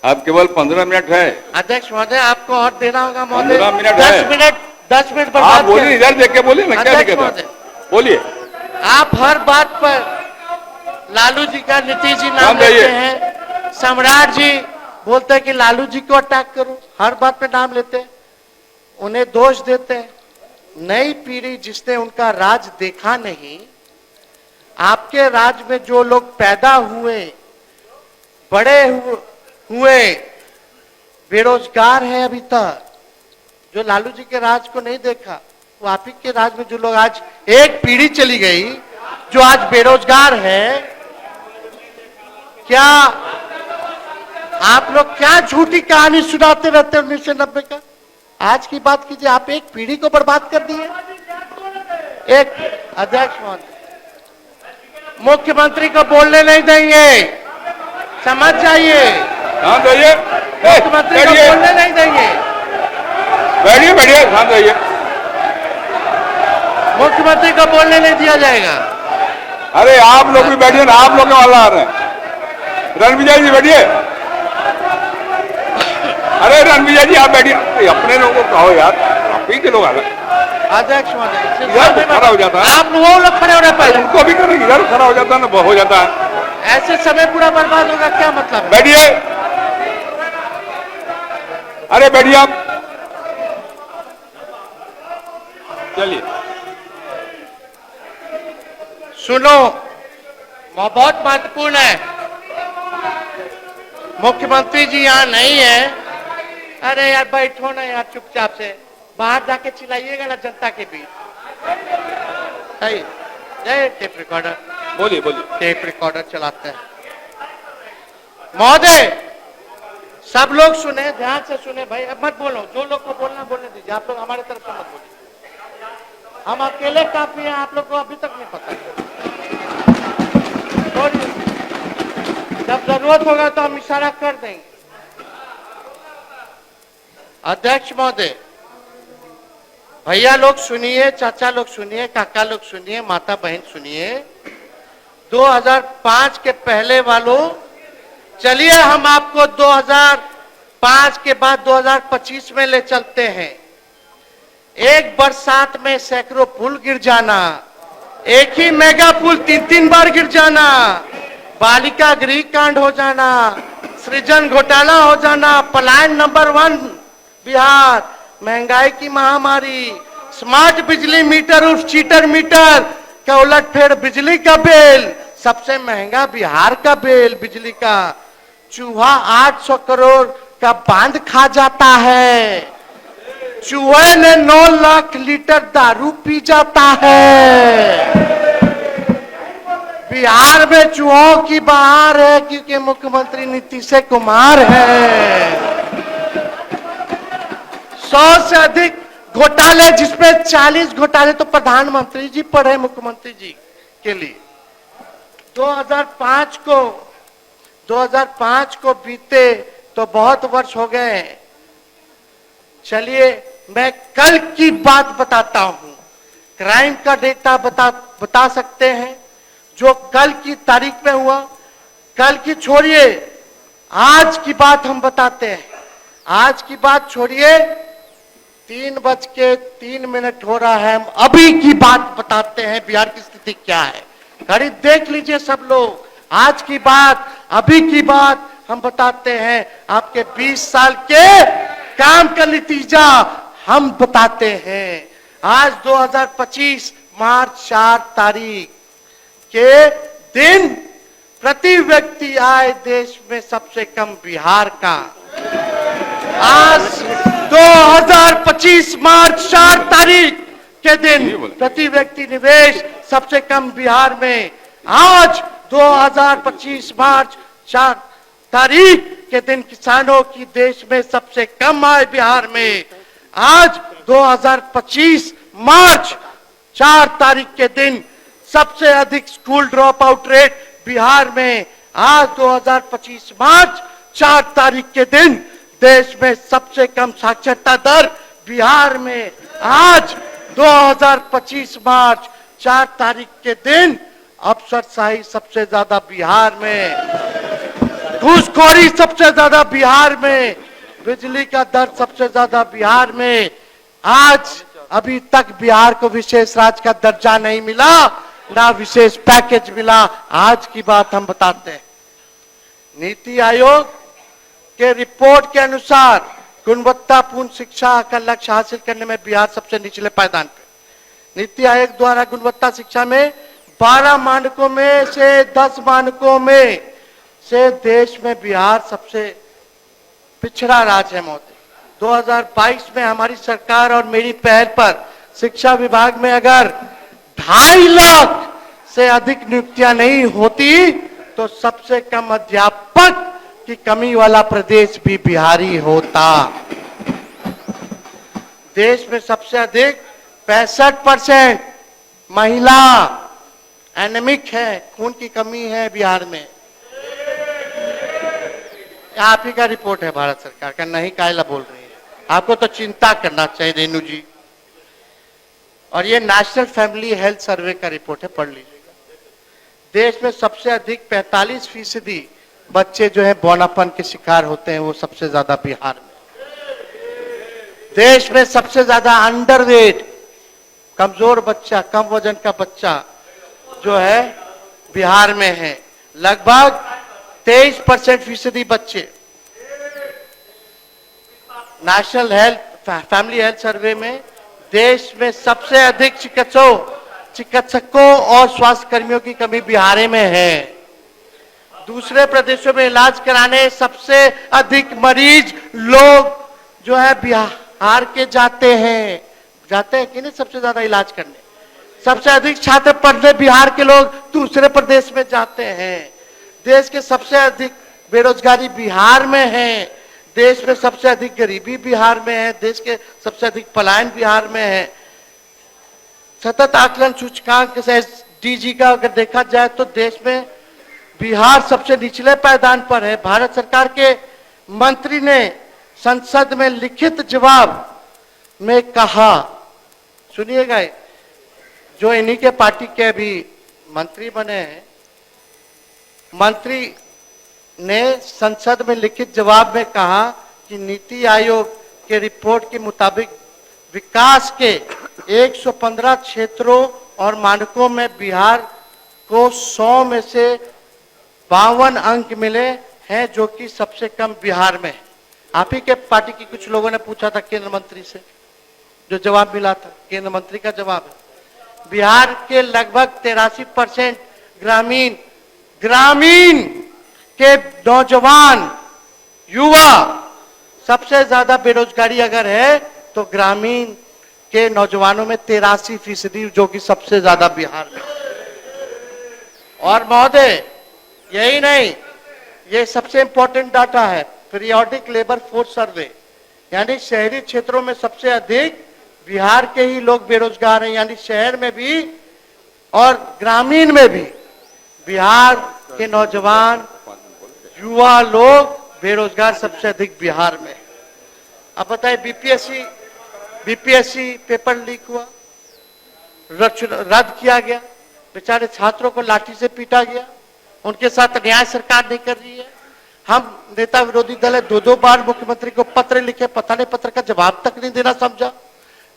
आप केवल 15 मिनट है अध्यक्ष महोदय, आपको और देना होगा महोदय। 15 मिनट 10 मिनट पर आप बोलिए, इधर देख के बोलिए ना, क्या दिक्कत है, बोलिए। आप हर बात पर लालू जी का नीतीश जी नाम लेते हैं, सम्राट जी बोलते हैं कि लालू जी को अटैक करो, हर बात पे नाम लेते हैं। उन्हें दोष देते हैं। नई पीढ़ी जिसने उनका राज देखा नहीं, आपके राज में जो लोग पैदा हुए, बड़े हुए बेरोजगार हैं अभी तक, जो लालू जी के राज को नहीं देखा, वो आप ही के राज में जो लोग, आज एक पीढ़ी चली गई जो आज बेरोजगार है। क्या आप लोग क्या झूठी कहानी सुनाते रहते हैं 1990 का? आज की बात कीजिए, आप एक पीढ़ी को बर्बाद कर दिए। एक अध्यक्ष महोदय, मुख्यमंत्री को बोलने नहीं देंगे, समझ जाइए। शांत रहिए, मुख्यमंत्री को बोलने नहीं देंगे। बैठिए बैठिए, शांत रहिए। मुख्यमंत्री को बोलने नहीं दिया जाएगा। अरे आप लोग भी बैठिए ना, आप लोग के वाला आ रहे हैं। रणविजय जी बैठिए। अरे रणविजय जी आप बैठिए, अपने लोगों को कहो यार, आप ही के लोग आ रहे हैं। अध्यक्ष महोदय, इधर खड़ा हो जाता है, आप वो लोग खड़े हो रहे पहले, उनको भी करेंगे, इधर खड़ा हो जाता है ना, हो जाता है। ऐसे समय पूरा बर्बाद होगा, क्या मतलब है? बैठिए, अरे बैठिए आप, चलिए। सुनो, बहुत महत्वपूर्ण है। मुख्यमंत्री जी यहाँ नहीं है। अरे यार बैठो ना यार चुपचाप से, बाहर जाके चिल्लाइएगा ना जनता के बीच। जय टेप रिकॉर्डर, बोलिए बोलिए। टेप रिकॉर्डर चलाते हैं। महोदय, सब लोग सुने, ध्यान से सुने भाई, अब मत बोलो। जो लोग को बोलना बोलने दीजिए, आप लोग हमारे तरफ से मत बोलिए। हम अकेले काफी हैं, आप लोग को अभी तक नहीं पता। जब जरूरत होगा तो हम इशारा कर देंगे। अध्यक्ष महोदय, भैया लोग सुनिए, चाचा लोग सुनिए, काका लोग सुनिए, माता बहन सुनिए। 2005 के पहले वालों, चलिए हम आपको 2005 के बाद 2025 में ले चलते हैं। एक बरसात में सैकड़ों पुल गिर जाना, एक ही मेगा पुल 3-3 बार गिर जाना, बालिका गृह कांड हो जाना, सृजन घोटाला हो जाना, पलायन नंबर 1 बिहार, महंगाई की महामारी, स्मार्ट बिजली मीटर उर्फ चीटर मीटर का उलटफेर बिजली का बिल, सबसे महंगा बिहार का बिल बिजली का, चूहा 800 करोड़ का बांध खा जाता है, चूहे ने 9 लाख लीटर दारू पी जाता है। बिहार में चूहों की बहार है क्योंकि मुख्यमंत्री नीतीश कुमार है। 100 से अधिक घोटाले, जिसमें 40 घोटाले तो प्रधानमंत्री जी पढ़े मुख्यमंत्री जी के लिए। 2005 को बीते तो बहुत वर्ष हो गए। चलिए मैं कल की बात बताता हूं। क्राइम का डेटा बता सकते हैं जो कल की तारीख में हुआ। कल की छोड़िए, आज की बात हम बताते हैं। आज की बात छोड़िए, 3:03 हो रहा है, हम अभी की बात बताते हैं। बिहार की स्थिति क्या है, घड़ी देख लीजिए सब लोग। आज की बात, अभी की बात हम बताते हैं। आपके 20 साल के काम का नतीजा हम बताते हैं। आज 2025 मार्च 4 तारीख के दिन प्रति व्यक्ति आय देश में सबसे कम बिहार का। आज 2025 मार्च 4 तारीख के दिन प्रति व्यक्ति निवेश सबसे कम बिहार में। आज 2025 मार्च 4 तारीख के दिन किसानों की देश में सबसे कम आय बिहार में। आज 2025 मार्च 4 तारीख के दिन सबसे अधिक school drop out rate Bihar में। आज 2025 मार्च 4 तारीख के दिन देश में सबसे कम साक्षरता दर बिहार में। आज 2025 मार्च 4 तारीख के दिन अफसरशाही सबसे ज्यादा बिहार में, घूसखोरी सबसे ज्यादा बिहार में, बिजली का दर सबसे ज्यादा बिहार में। आज अभी तक बिहार को विशेष राज्य का दर्जा नहीं मिला, ना विशेष पैकेज मिला। आज की बात हम बताते हैं। नीति आयोग के रिपोर्ट के अनुसार गुणवत्तापूर्ण शिक्षा का लक्ष्य हासिल करने में बिहार सबसे निचले पायदान पे। नीति आयोग द्वारा गुणवत्ता शिक्षा में 12 मानकों में से 10 मानकों में से देश में बिहार सबसे पिछड़ा राज्य है महोदय। 2022 में हमारी सरकार और मेरी पहल पर शिक्षा विभाग में अगर 2.5 लाख से अधिक नियुक्तियां नहीं होती तो सबसे कम अध्यापक की कमी वाला प्रदेश भी बिहारी होता। देश में सबसे अधिक 65% महिला एनेमिक है, खून की कमी है बिहार में। आप ही का रिपोर्ट है भारत सरकार का, नहीं कायला बोल रही है। आपको तो चिंता करना चाहिए रेणु जी। और ये नेशनल फैमिली हेल्थ सर्वे का रिपोर्ट है, पढ़ लीजिएगा। देश में सबसे अधिक 45% बच्चे जो है बौनापन के शिकार होते हैं, वो सबसे ज्यादा बिहार में। देश में सबसे ज्यादा अंडरवेट कमजोर बच्चा, कम वजन का बच्चा जो है बिहार में है, लगभग 23% बच्चे। National health family health survey में देश में सबसे अधिक चिकित्सकों और स्वास्थ्य कर्मियों की कमी बिहार में है। दूसरे प्रदेशों में इलाज कराने सबसे अधिक मरीज लोग जो है बिहार के जाते हैं कि नहीं, सबसे ज्यादा इलाज करने। सबसे अधिक छात्र पढ़ने बिहार के लोग दूसरे प्रदेश में जाते हैं। देश के सबसे अधिक बेरोजगारी बिहार में है। देश में सबसे अधिक गरीबी बिहार में है। देश के सबसे अधिक पलायन बिहार में है। सतत आकलन सूचकांक से डीजी का अगर देखा जाए तो देश में बिहार सबसे निचले पायदान पर है। भारत सरकार के मंत्री ने संसद में लिखित जवाब में कहा, सुनिएगा, जो इन्हीं के पार्टी के अभी मंत्री बने हैं, मंत्री ने संसद में लिखित जवाब में कहा कि नीति आयोग के रिपोर्ट के मुताबिक विकास के 115 क्षेत्रों और मानकों में बिहार को 100 में से 52 अंक मिले हैं, जो कि सबसे कम बिहार में है। आप ही के पार्टी की कुछ लोगों ने पूछा था केंद्र मंत्री से, जो जवाब मिला था केंद्र मंत्री का जवाब है, बिहार के लगभग 83% ग्रामीण के नौजवान युवा, सबसे ज्यादा बेरोजगारी अगर है तो ग्रामीण के नौजवानों में 83%, जो कि सबसे ज्यादा बिहार में। और महोदय यही नहीं, ये सबसे इंपॉर्टेंट डाटा है, पीरियोडिक लेबर फोर्स सर्वे, यानी शहरी क्षेत्रों में सबसे अधिक बिहार के ही लोग बेरोजगार हैं, यानी शहर में भी और ग्रामीण में भी बिहार के नौजवान युवा लोग बेरोजगार सबसे अधिक बिहार में। अब बताइए, बीपीएससी पेपर लीक हुआ, रद्द किया गया, बेचारे छात्रों को लाठी से पीटा गया, उनके साथ न्याय सरकार नहीं कर रही है। हम नेता विरोधी दल है, 2-2 बार मुख्यमंत्री को पत्र लिखे, पता नहीं पत्र का जवाब तक नहीं देना समझा,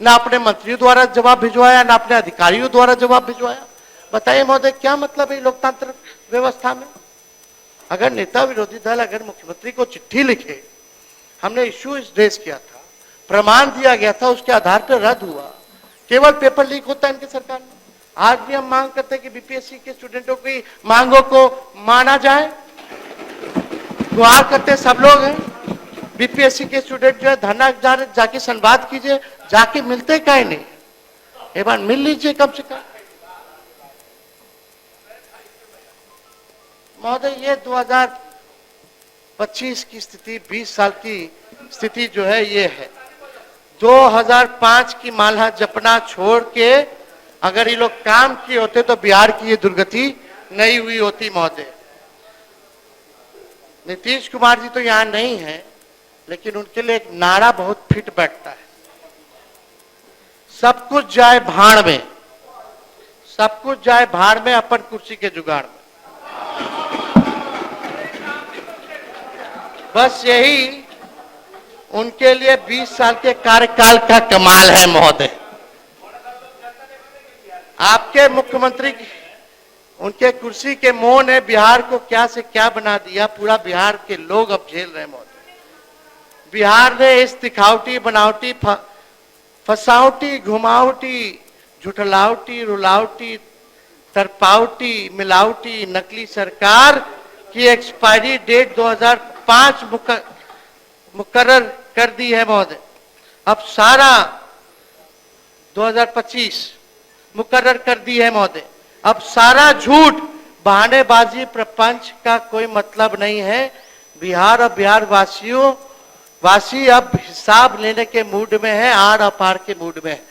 ना अपने मंत्रियों द्वारा जवाब भिजवाया, ना अपने अधिकारियों द्वारा जवाब भिजवाया। बताइए महोदय, क्या मतलब है लोकतांत्रिक व्यवस्था में? अगर नेता विरोधी दल अगर मुख्यमंत्री को चिट्ठी लिखे, हमने इश्यू रेज किया था, प्रमाण दिया गया था, उसके आधार पर रद्द हुआ, केवल पेपर लीक होता है इनकी सरकार में। आज भी हम मांग करते हैं कि बीपीएससी के स्टूडेंटों की मांगों को माना जाए, गुहार करते सब लोग हैं। बीपीएससी के स्टूडेंट जो है धरना जाके संवाद कीजिए, जाके मिलते कहीं नहीं, एक बार मिल लीजिए कम से कम। महोदय, ये 2025 की स्थिति, 20 साल की स्थिति जो है ये है। 2005 की माला जपना छोड़ के अगर ये लोग काम किए होते तो बिहार की ये दुर्गति नहीं हुई होती महोदय। नीतीश कुमार जी तो यहां नहीं है, लेकिन उनके लिए एक नारा बहुत फिट बैठता है, सब कुछ जाए भाड़ में, सब कुछ जाए भाड़ में, अपन कुर्सी के जुगाड़ में। बस यही उनके लिए 20 साल के कार्यकाल का कमाल है महोदय। आपके मुख्यमंत्री उनके कुर्सी के मोह ने बिहार को क्या से क्या बना दिया, पूरा बिहार के लोग अब झेल रहे महोदय। बिहार ने इस दिखावटी बनावटी फसावटी घुमावटी झुठलावटी रुलावटी तरपावटी मिलावटी नकली सरकार की एक्सपायरी डेट 2005 मुकर्रर कर दी है महोदय। अब सारा 2025 मुकर्रर कर दी है महोदय। अब सारा झूठ बहानेबाजी प्रपंच का कोई मतलब नहीं है। बिहार और बिहार वासी अब हिसाब लेने के मूड में है, आड़ अपार के मूड में है।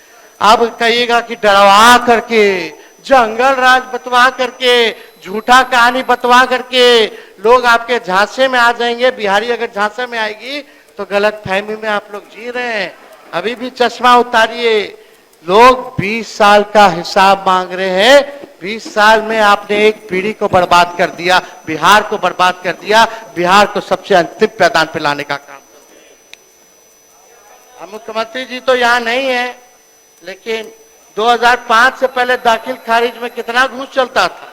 अब कहिएगा कि डरवा करके, जंगल राज बतवा करके, झूठा कहानी बतवा करके लोग आपके झांसे में आ जाएंगे। बिहारी अगर झांसे में आएगी तो गलत फहमी में आप लोग जी रहे हैं। अभी भी चश्मा उतारिए। लोग 20 साल का हिसाब मांग रहे हैं। 20 साल में आपने एक पीढ़ी को बर्बाद कर दिया, बिहार को बर्बाद कर दिया, बिहार को सबसे अंतिम पैदान पे लाने का काम। हम मुख्यमंत्री जी तो यहाँ नहीं है, लेकिन 2005 से पहले दाखिल खारिज में कितना घूस चलता था।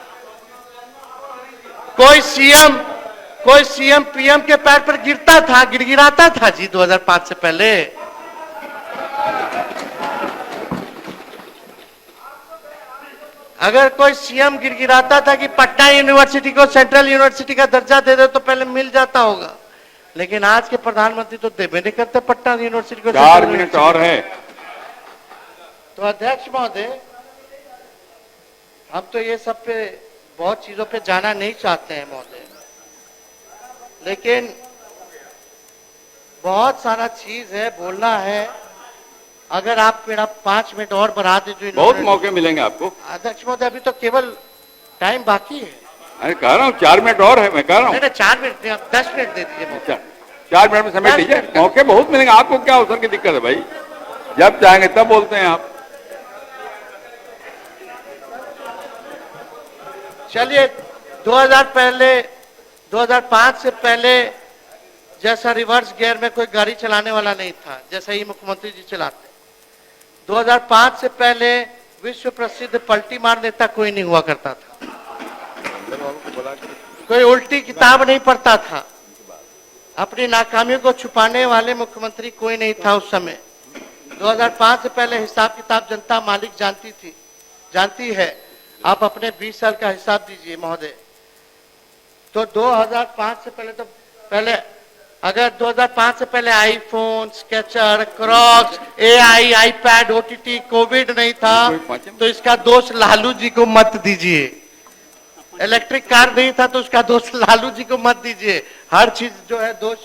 कोई सीएम पीएम के पैर पर गिरता था, गिड़गिड़ाता था जी 2005 से पहले। अगर कोई सीएम गिड़गिड़ाता था कि पटना यूनिवर्सिटी को सेंट्रल यूनिवर्सिटी का दर्जा दे दे तो पहले मिल जाता होगा, लेकिन आज के प्रधानमंत्री तो देवे नहीं करते पटना यूनिवर्सिटी को। 4 मिनट और है। तो अध्यक्ष महोदय, हम तो ये सब पे बहुत चीजों पे जाना नहीं चाहते हैं महोदय, लेकिन बहुत सारा चीज है, बोलना है। अगर आप मेरा 5 मिनट और बढ़ा दे जो बहुत मौके मिलेंगे आपको। अध्यक्ष महोदय, अभी तो केवल टाइम बाकी है। अरे कह रहा हूँ 4 मिनट और है, मैं कह रहा हूँ। नहीं 4 मिनट नहीं, आप 10 मिनट दे दीजिए मौका। 4 मिनट में समेट लीजिए, मौके बहुत मिलेंगे आपको। क्या अवसर की दिक्कत है भाई, जब चाहेंगे तब बोलते हैं आप। चलिए 2005 से पहले जैसा रिवर्स गियर में कोई गाड़ी चलाने वाला नहीं था, जैसा ही मुख्यमंत्री जी चलाते। 2005 से पहले विश्व प्रसिद्ध पलटी मार नेता कोई नहीं हुआ करता था, कोई उल्टी किताब नहीं पढ़ता था, अपनी नाकामियों को छुपाने वाले मुख्यमंत्री कोई नहीं था उस समय। 2005 से पहले हिसाब किताब जनता मालिक जानती है। आप अपने 20 साल का हिसाब दीजिए महोदय। तो 2005 से पहले अगर 2005 से पहले iPhone, sketcher, Crocs, AI, iPad, OTT, Covid नहीं था तो इसका दोष लालू जी को मत दीजिए। इलेक्ट्रिक कार नहीं था तो उसका दोष लालू जी को मत दीजिए। हर चीज जो है दोष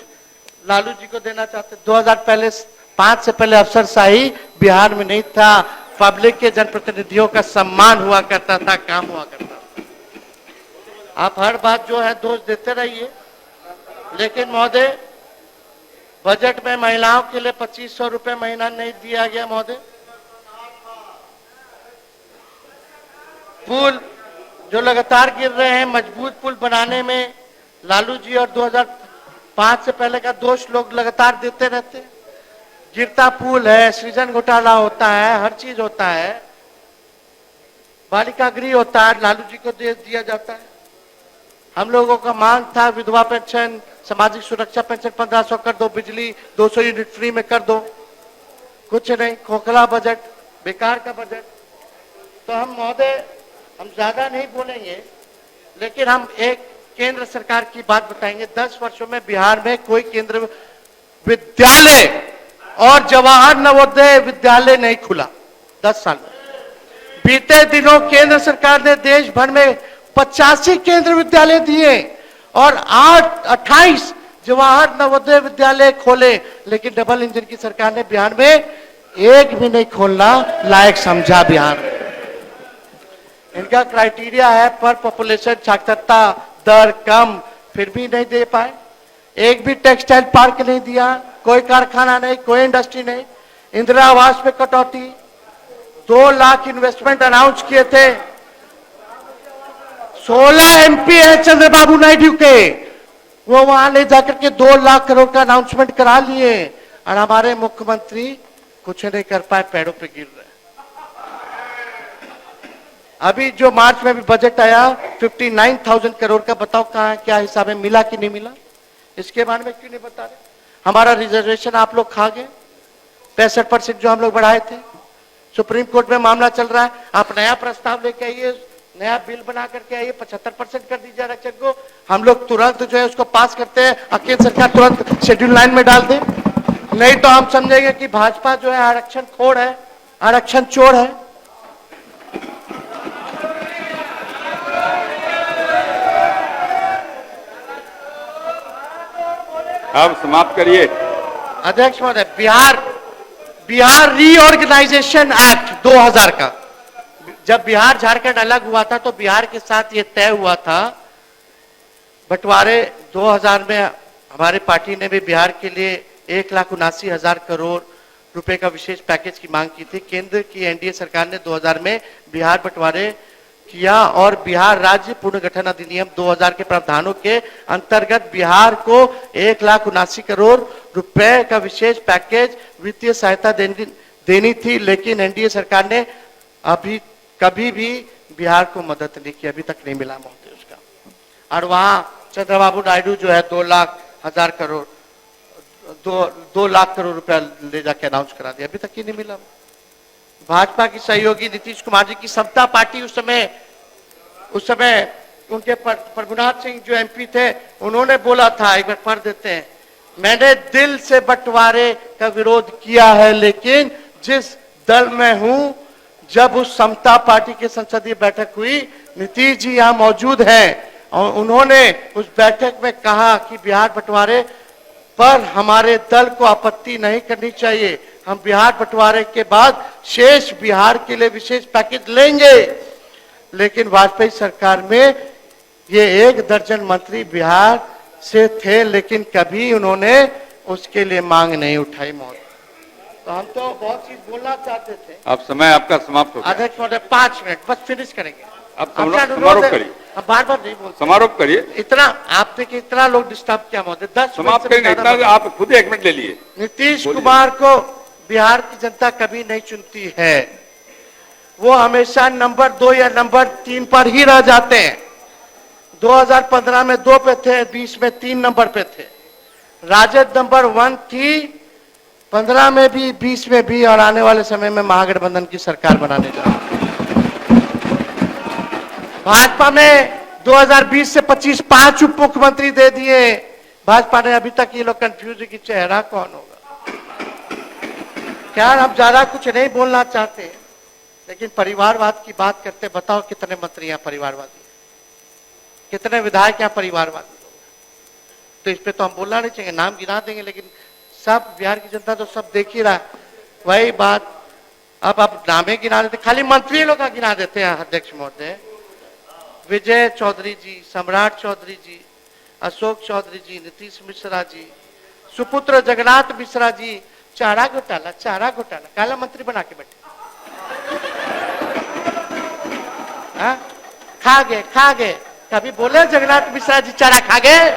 लालू जी को देना चाहते। 2005 से पहले अफसरशाही बिहार में नहीं था। पब्लिक के जनप्रतिनिधियों का सम्मान हुआ करता था, काम हुआ करता था। आप हर बात जो है दोष देते रहिए, लेकिन महोदय बजट में महिलाओं के लिए 2500 रुपए महीना नहीं दिया गया महोदय। पुल जो लगातार गिर रहे हैं, मजबूत पुल बनाने में लालू जी और 2005 से पहले का दोष लोग लगातार देते रहते हैं। गिरता पुल है, सृजन घोटाला होता है, हर चीज होता है, बालिका गृह होता है, लालू जी को दे दिया जाता है। हम लोगों का मांग था विधवा पेंशन, सामाजिक सुरक्षा पेंशन 1500 कर दो, बिजली 200 यूनिट फ्री में कर दो। कुछ नहीं, खोखला बजट, बेकार का बजट। तो हम महोदय हम ज्यादा नहीं बोलेंगे, लेकिन हम एक केंद्र सरकार की बात बताएंगे। 10 वर्षों में बिहार में कोई केंद्र विद्यालय और जवाहर नवोदय विद्यालय नहीं खुला 10 साल में। बीते दिनों केंद्र सरकार ने देश भर में 85 केंद्र विद्यालय दिए और 28 जवाहर नवोदय विद्यालय खोले, लेकिन डबल इंजन की सरकार ने बिहार में एक भी नहीं खोलना लायक समझा। बिहार में इनका क्राइटेरिया है पर पॉपुलेशन साक्षरता दर कम, फिर भी नहीं दे पाए। एक भी टेक्सटाइल पार्क नहीं दिया, कोई कारखाना नहीं, कोई इंडस्ट्री नहीं। इंदिरा आवास में कटौती, 2 लाख इन्वेस्टमेंट अनाउंस किए थे। 16 एमपी है चंद्रबाबू नायडू के, वो वहां ले जाकर के 2 लाख करोड़ का अनाउंसमेंट करा लिए, और हमारे मुख्यमंत्री कुछ नहीं कर पाए, पैरों पे गिर रहे। अभी जो मार्च में भी बजट आया 59,000 करोड़ का, बताओ कहां क्या हिसाब है, मिला कि नहीं मिला, इसके बारे में क्यों नहीं बता रहे। हमारा रिजर्वेशन आप लोग खा गए, 65% जो हम लोग बढ़ाए थे। सुप्रीम कोर्ट में मामला चल रहा है, आप नया प्रस्ताव लेके आइए, नया बिल बना करके आइए, 75% कर दीजिए आरक्षण को, हम लोग तुरंत जो है उसको पास करते हैं, केंद्र सरकार तुरंत शेड्यूल 9 में डाल दे। नहीं तो हम समझेंगे कि भाजपा जो है आरक्षण खोर है, आरक्षण चोर है। अब समाप्त करिए। अध्यक्ष महोदय, बिहार रीऑर्गेनाइजेशन एक्ट 2000 का, जब बिहार झारखंड अलग हुआ था तो बिहार के साथ ये तय हुआ था बंटवारे 2000 में। हमारे पार्टी ने भी बिहार के लिए 1,79,000 करोड़ रुपए का विशेष पैकेज की मांग की थी। केंद्र की एनडीए सरकार ने 2000 में बिहार बंटवारे किया और बिहार राज्य पुनर्गठन अधिनियम 2000 के प्रावधानों के अंतर्गत बिहार को 1,79,000 करोड़ रुपए का विशेष पैकेज वित्तीय सहायता देनी थी, लेकिन एनडीए सरकार ने अभी कभी भी बिहार को मदद नहीं की, अभी तक नहीं मिला महोदय उसका। और वहां चंद्रबाबू नायडू जो है 2 लाख करोड़ रुपया ले जाके अनाउंस करा दिया, अभी तक ही नहीं मिला। भाजपा की सहयोगी नीतीश कुमार जी की समता पार्टी उस समय उनके प्रभुनाथ सिंह जो एमपी थे, उन्होंने बोला था, एक बार पढ़ देते हैं, मैंने दिल से बंटवारे का विरोध किया है, लेकिन जिस दल में हूं, जब उस समता पार्टी की संसदीय बैठक हुई, नीतीश जी यहां मौजूद हैं और उन्होंने उस बैठक में कहा कि बिहार बंटवारे पर हमारे दल को आपत्ति नहीं करनी चाहिए, हम बिहार बंटवारे के बाद शेष बिहार के लिए विशेष पैकेज लेंगे। लेकिन वाजपेयी सरकार में ये 1 दर्जन मंत्री बिहार से थे, लेकिन कभी उन्होंने उसके लिए मांग नहीं उठाई महोदय। तो हम तो बहुत चीज बोलना चाहते थे। अब समय आपका समाप्त हो गया। अध्यक्ष महोदय 5 मिनट बस फिनिश करेंगे। अब समारोह करिए, बार बार नहीं बोल, समारोह करिए। इतना आपने कि इतना लोग डिस्टर्ब किया महोदय, 10 समाप्त करिए, इतना आप खुद 1 मिनट ले लिए। नीतीश कुमार को बिहार की जनता कभी नहीं चुनती है, वो हमेशा नंबर 2 या नंबर 3 पर ही रह जाते हैं। 2015 में 2 पे थे, 20 में 3 नंबर पे थे। राजद नंबर 1 थी 15 में भी, 20 में भी, और आने वाले समय में महागठबंधन की सरकार बनाने जा रही है। भाजपा में 2020 से 25 5 उप मुख्यमंत्री दे दिए भाजपा ने। अभी तक ये लोग कंफ्यूज है कि चेहरा कौन होगा। क्या हम ज्यादा कुछ नहीं बोलना चाहते, लेकिन परिवारवाद की बात करते, बताओ कितने मंत्री यहाँ परिवारवादी, कितने विधायक यहाँ परिवारवादी लोग। तो इस पे तो हम बोलना नहीं चाहिए, नाम गिना देंगे, लेकिन सब बिहार की जनता तो सब देख ही रहा है। वही बात अब नामे गिना देते, खाली मंत्री लोग का गिना देते हैं अध्यक्ष महोदय। विजय चौधरी जी, सम्राट चौधरी जी, अशोक चौधरी जी, नीतीश मिश्रा जी, सुपुत्र जगन्नाथ मिश्रा जी, चारा घोटाला काला मंत्री बना के बैठे। खा गए कभी बोले जगन्नाथ मिश्रा जी चारा खा गए?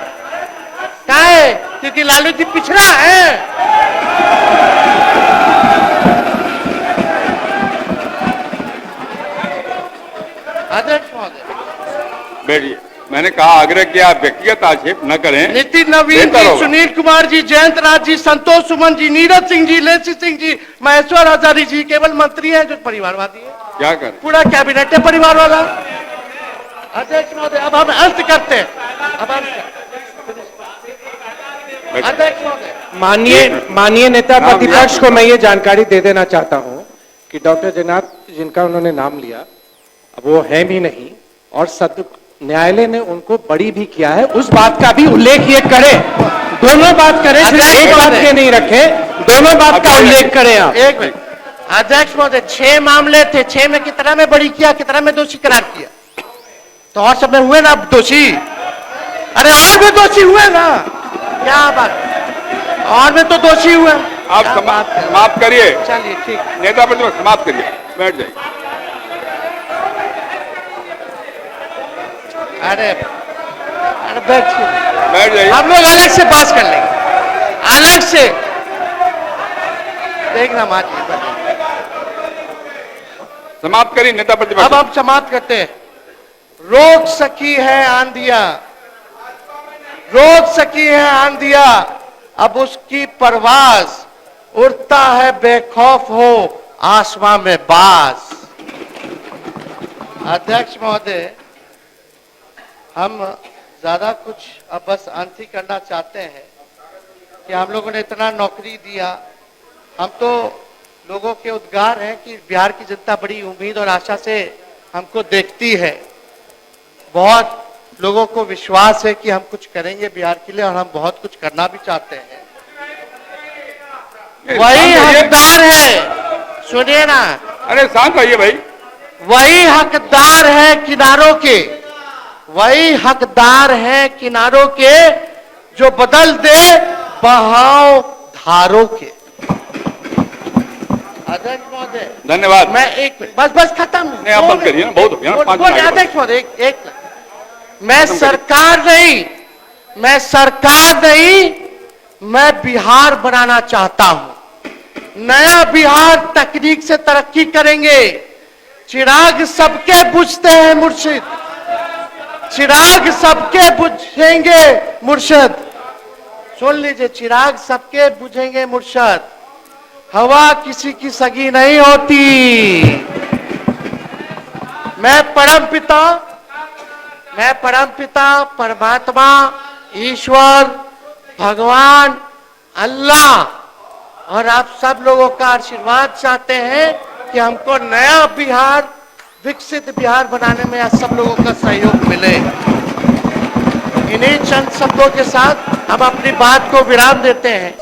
क्या है? क्योंकि लालू जी पिछड़ा है। अध्यक्ष महोदय बैठिए, मैंने कहा आग्रह किया व्यक्तिगत आक्षेप न करें। नितिन नवीन जी, सुनील कुमार जी, जयंत राज जी, संतोष सुमन जी, नीरज सिंह जी, लेसी सिंह जी, महेश्वर हजारी जी केवल मंत्री हैं जो परिवारवादी है। क्या करें, पूरा कैबिनेट है परिवार वाला। अध्यक्ष महोदय अब हम अंत करते हैं, अध्यक्ष महोदय। माननीय नेता प्रतिपक्ष को मैं ये जानकारी दे देना चाहता हूँ कि डॉक्टर जगन्नाथ जिनका उन्होंने नाम लिया वो है भी नहीं, और न्यायालय ने उनको बरी भी किया है, उस बात का भी उल्लेख ये करें। दोनों बात करें, सिर्फ एक बात के नहीं रखे, दोनों बात का उल्लेख करें आप। एक मिनट अध्यक्ष महोदय, 6 मामले थे, 6 में कितना में बरी किया, कितना में दोषी करार किया? तो और सब में हुए ना दोषी? अरे और भी दोषी हुए ना, क्या बात, और में तो दोषी हुए। आप समाप्त करिए। चलिए ठीक, नेता प्रतिपक्ष समाप्त करिए, बैठ जाइए। अरे बैठ जाइए, हम लोग अलग से बात कर लेंगे, अलग से देखना मात। समाप्त करिए नेता प्रतिपक्ष। अब हम समाप्त करते हैं। रोक सकी है आंधिया, रोक सकी है आंधिया, अब उसकी परवाज उड़ता है बेखौफ हो आसमां में बाज। अध्यक्ष महोदय, हम ज्यादा कुछ अब बस अंत ही करना चाहते हैं कि हम लोगों ने इतना नौकरी दिया। हम तो लोगों के उद्गार हैं कि बिहार की जनता बड़ी उम्मीद और आशा से हमको देखती है। बहुत लोगों को विश्वास है कि हम कुछ करेंगे बिहार के लिए और हम बहुत कुछ करना भी चाहते हैं। वही हकदार है, सुनिए ना, अरे शांत रहिए भाई। वही हकदार है किनारों के, वही हकदार है किनारों के जो बदल दे बहाव धारों के। अध्यक्ष महोदय धन्यवाद। मैं एक बस खत्म नहीं, आप बंद करिए ना, बहुत हो गया ना, 5 मिनट। अध्यक्ष महोदय एक मैं सरकार नहीं, मैं बिहार बनाना चाहता हूं। नया बिहार तकनीक से तरक्की करेंगे। चिराग सबके बुझते हैं मुर्शिद, चिराग सबके बुझेंगे मुर्शिद। सुन लीजिए, चिराग सबके बुझेंगे मुर्शिद, हवा किसी की सगी नहीं होती। मैं परमपिता परमात्मा ईश्वर भगवान अल्लाह और आप सब लोगों का आशीर्वाद चाहते हैं कि हमको नया बिहार, विकसित बिहार बनाने में आप सब लोगों का सहयोग मिले। इन्हीं चंद शब्दों के साथ हम अपनी बात को विराम देते हैं।